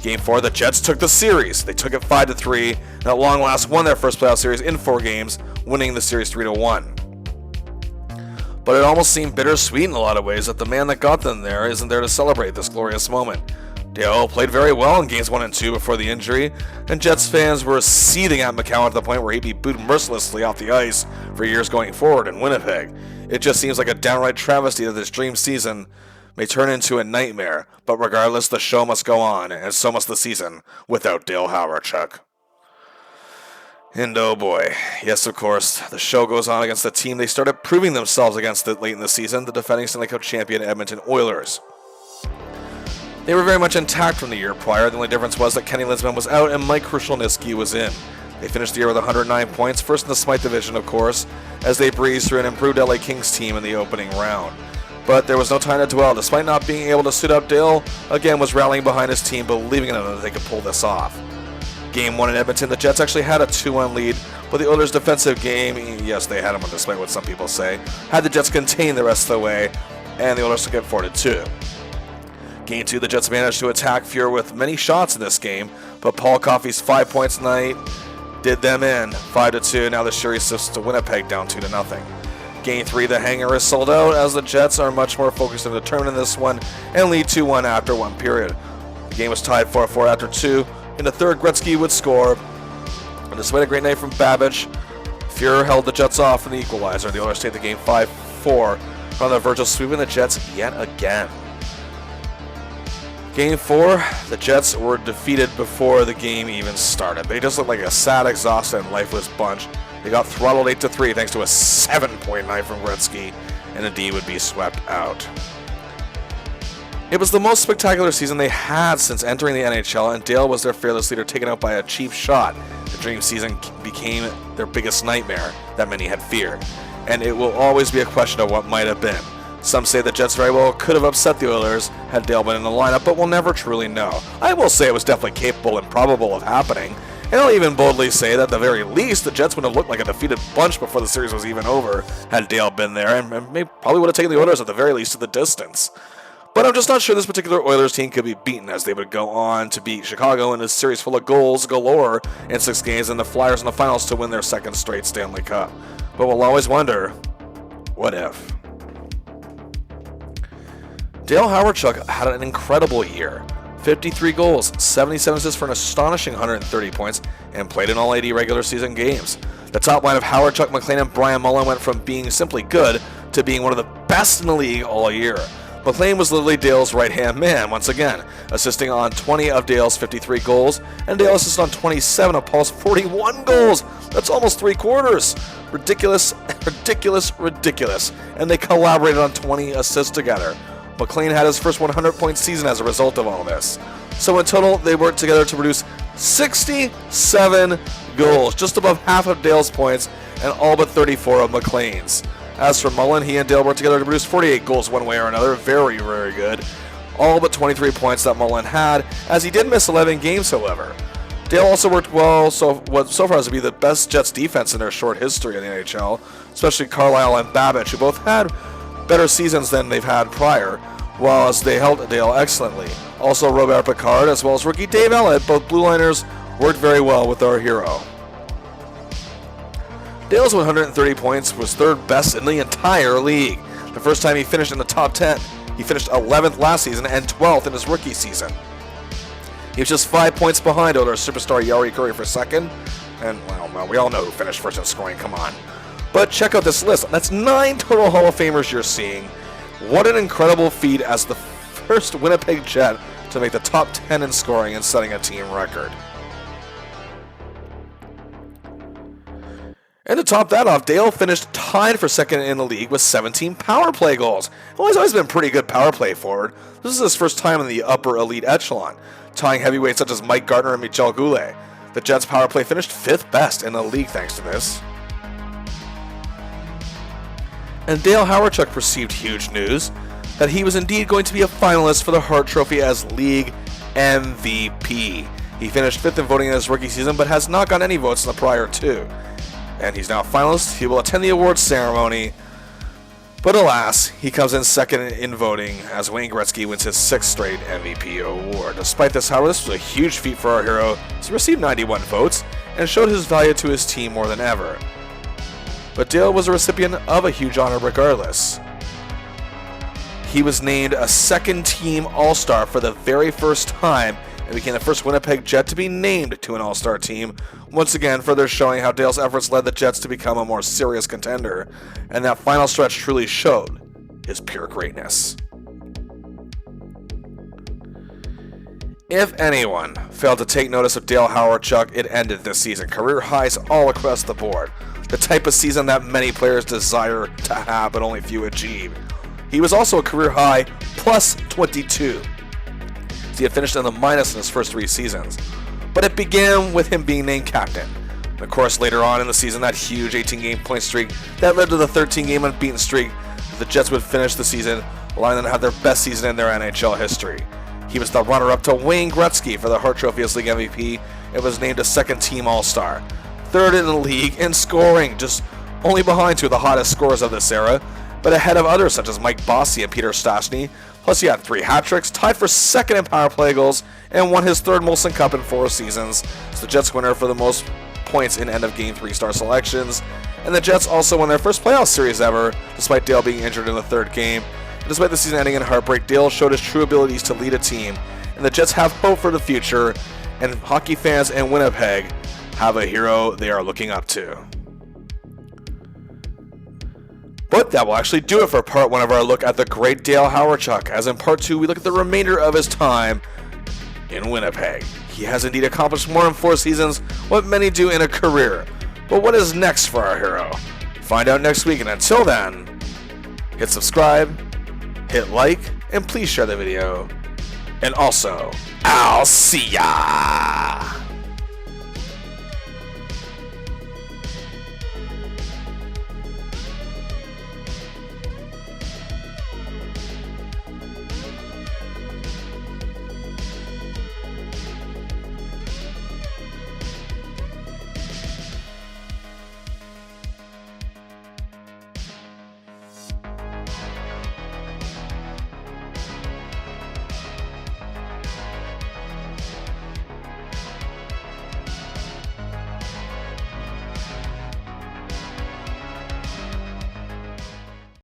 Game 4, the Jets took the series. They took it 5-3, and at long last won their first playoff series in 4 games, winning the series 3-1. But it almost seemed bittersweet in a lot of ways that the man that got them there isn't there to celebrate this glorious moment. Dale played very well in games 1 and 2 before the injury, and Jets fans were seething at McCowan to the point where he'd be booed mercilessly off the ice for years going forward in Winnipeg. It just seems like a downright travesty that this dream season may turn into a nightmare, but regardless, the show must go on, and so must the season without Dale Hawerchuk. And oh boy, yes of course, the show goes on against the team they started proving themselves against it late in the season, the defending Stanley Cup champion Edmonton Oilers. They were very much intact from the year prior. The only difference was that Kenny Linsman was out and Mike Krushelnyski was in. They finished the year with 109 points, first in the Smythe division of course, as they breezed through an improved LA Kings team in the opening round. But there was no time to dwell. Despite not being able to suit up, Dale again was rallying behind his team, believing in them that they could pull this off. Game 1 in Edmonton, the Jets actually had a 2-1 lead, but the Oilers' defensive game, yes, they had them on display, what some people say, had the Jets contained the rest of the way, and the Oilers took it 4-2. Game 2, the Jets managed to attack Fuhr with many shots in this game, but Paul Coffey's 5 points tonight did them in, 5-2. Now the series shifts to Winnipeg down 2-0. Game 3, the hanger is sold out as the Jets are much more focused and determined in this one and lead 2-1 after 1 period. The game was tied 4-4 after 2. In the third, Gretzky would score, and despite a great night from Babbage, Fuhr held the Jets off in the equalizer. The Oilers take the game 5-4 from the verge of sweeping the Jets yet again. Game 4, the Jets were defeated before the game even started. They just looked like a sad, exhausted, and lifeless bunch. They got throttled 8-3 thanks to a 7-point night from Gretzky, and indeed would be swept out. It was the most spectacular season they had since entering the NHL, and Dale was their fearless leader taken out by a cheap shot. The dream season became their biggest nightmare that many had feared, and it will always be a question of what might have been. Some say the Jets very well could have upset the Oilers had Dale been in the lineup, but we'll never truly know. I will say it was definitely capable and probable of happening, and I'll even boldly say that at the very least, the Jets would have looked like a defeated bunch before the series was even over had Dale been there, and probably would have taken the Oilers at the very least to the distance. But I'm just not sure this particular Oilers team could be beaten, as they would go on to beat Chicago in a series full of goals galore in 6 games, and the Flyers in the finals to win their second straight Stanley Cup. But we'll always wonder, what if? Dale Hawerchuk had an incredible year. 53 goals, 77 assists for an astonishing 130 points, and played in all 80 regular season games. The top line of Hawerchuk, McLean, and Brian Mullen went from being simply good to being one of the best in the league all year. McLean was literally Dale's right-hand man once again, assisting on 20 of Dale's 53 goals, and Dale assisted on 27 of Paul's 41 goals. That's almost 3/4. Ridiculous, ridiculous, ridiculous. And they collaborated on 20 assists together. McLean had his first 100-point season as a result of all this. So in total, they worked together to produce 67 goals, just above half of Dale's points, and all but 34 of McLean's. As for Mullen, he and Dale worked together to produce 48 goals one way or another. Very, very good. All but 23 points that Mullen had, as he did miss 11 games, however. Dale also worked well so far as to be the best Jets defense in their short history in the NHL, especially Carlisle and Babbage, who both had better seasons than they've had prior, while as they held Dale excellently. Also, Robert Picard, as well as rookie Dave Ellett, both blue liners, worked very well with our hero. Dale's 130 points was third best in the entire league. The first time he finished in the top 10, he finished 11th last season and 12th in his rookie season. He was just 5 points behind Oilers superstar Yari Curry for second, and well, we all know who finished first in scoring, come on. But check out this list. That's 9 total Hall of Famers you're seeing. What an incredible feat as the first Winnipeg Jet to make the top 10 in scoring and setting a team record. And to top that off, Dale finished tied for second in the league with 17 power play goals. Well, he's always been a pretty good power play forward. This is his first time in the upper elite echelon, tying heavyweights such as Mike Gardner and Michel Goulet. The Jets' power play finished 5th best in the league thanks to this. And Dale Hawerchuk received huge news that he was indeed going to be a finalist for the Hart Trophy as league MVP. He finished 5th in voting in his rookie season, but has not gotten any votes in the prior 2. And he's now a finalist. He will attend the awards ceremony, but alas, he comes in second in voting as Wayne Gretzky wins his 6th straight MVP award. Despite this, however, this was a huge feat for our hero, as he received 91 votes and showed his value to his team more than ever. But Dale was a recipient of a huge honor regardless. He was named a second-team All-Star for the very first time and became the first Winnipeg Jet to be named to an All-Star team, once again further showing how Dale's efforts led the Jets to become a more serious contender, and that final stretch truly showed his pure greatness. If anyone failed to take notice of Dale Hawerchuk, it ended this season. Career highs all across the board. The type of season that many players desire to have but only few achieve. He was also a career high plus 22. He had finished in the minus in his first 3 seasons. But it began with him being named captain. And of course, later on in the season, that huge 18-game point streak that led to the 13-game unbeaten streak, the Jets would finish the season, allowing them to have their best season in their NHL history. He was the runner-up to Wayne Gretzky for the Hart Trophy as league MVP and was named a second-team All-Star. 3rd in the league in scoring, just only behind 2 of the hottest scorers of this era, but ahead of others such as Mike Bossy and Peter Stastny. Plus, he had 3 hat tricks, tied for 2nd in power play goals, and won his 3rd Molson Cup in 4 seasons. It's the Jets' winner for the most points in end-of-game 3-star selections. And the Jets also won their first playoff series ever, despite Dale being injured in the 3rd game. And despite the season ending in heartbreak, Dale showed his true abilities to lead a team. And the Jets have hope for the future, and hockey fans in Winnipeg have a hero they are looking up to. But that will actually do it for part 1 of our look at the great Dale Hawerchuk, as in part 2 we look at the remainder of his time in Winnipeg. He has indeed accomplished more in 4 seasons what many do in a career. But what is next for our hero? Find out next week, and until then, hit subscribe, hit like, and please share the video. And also, I'll see ya!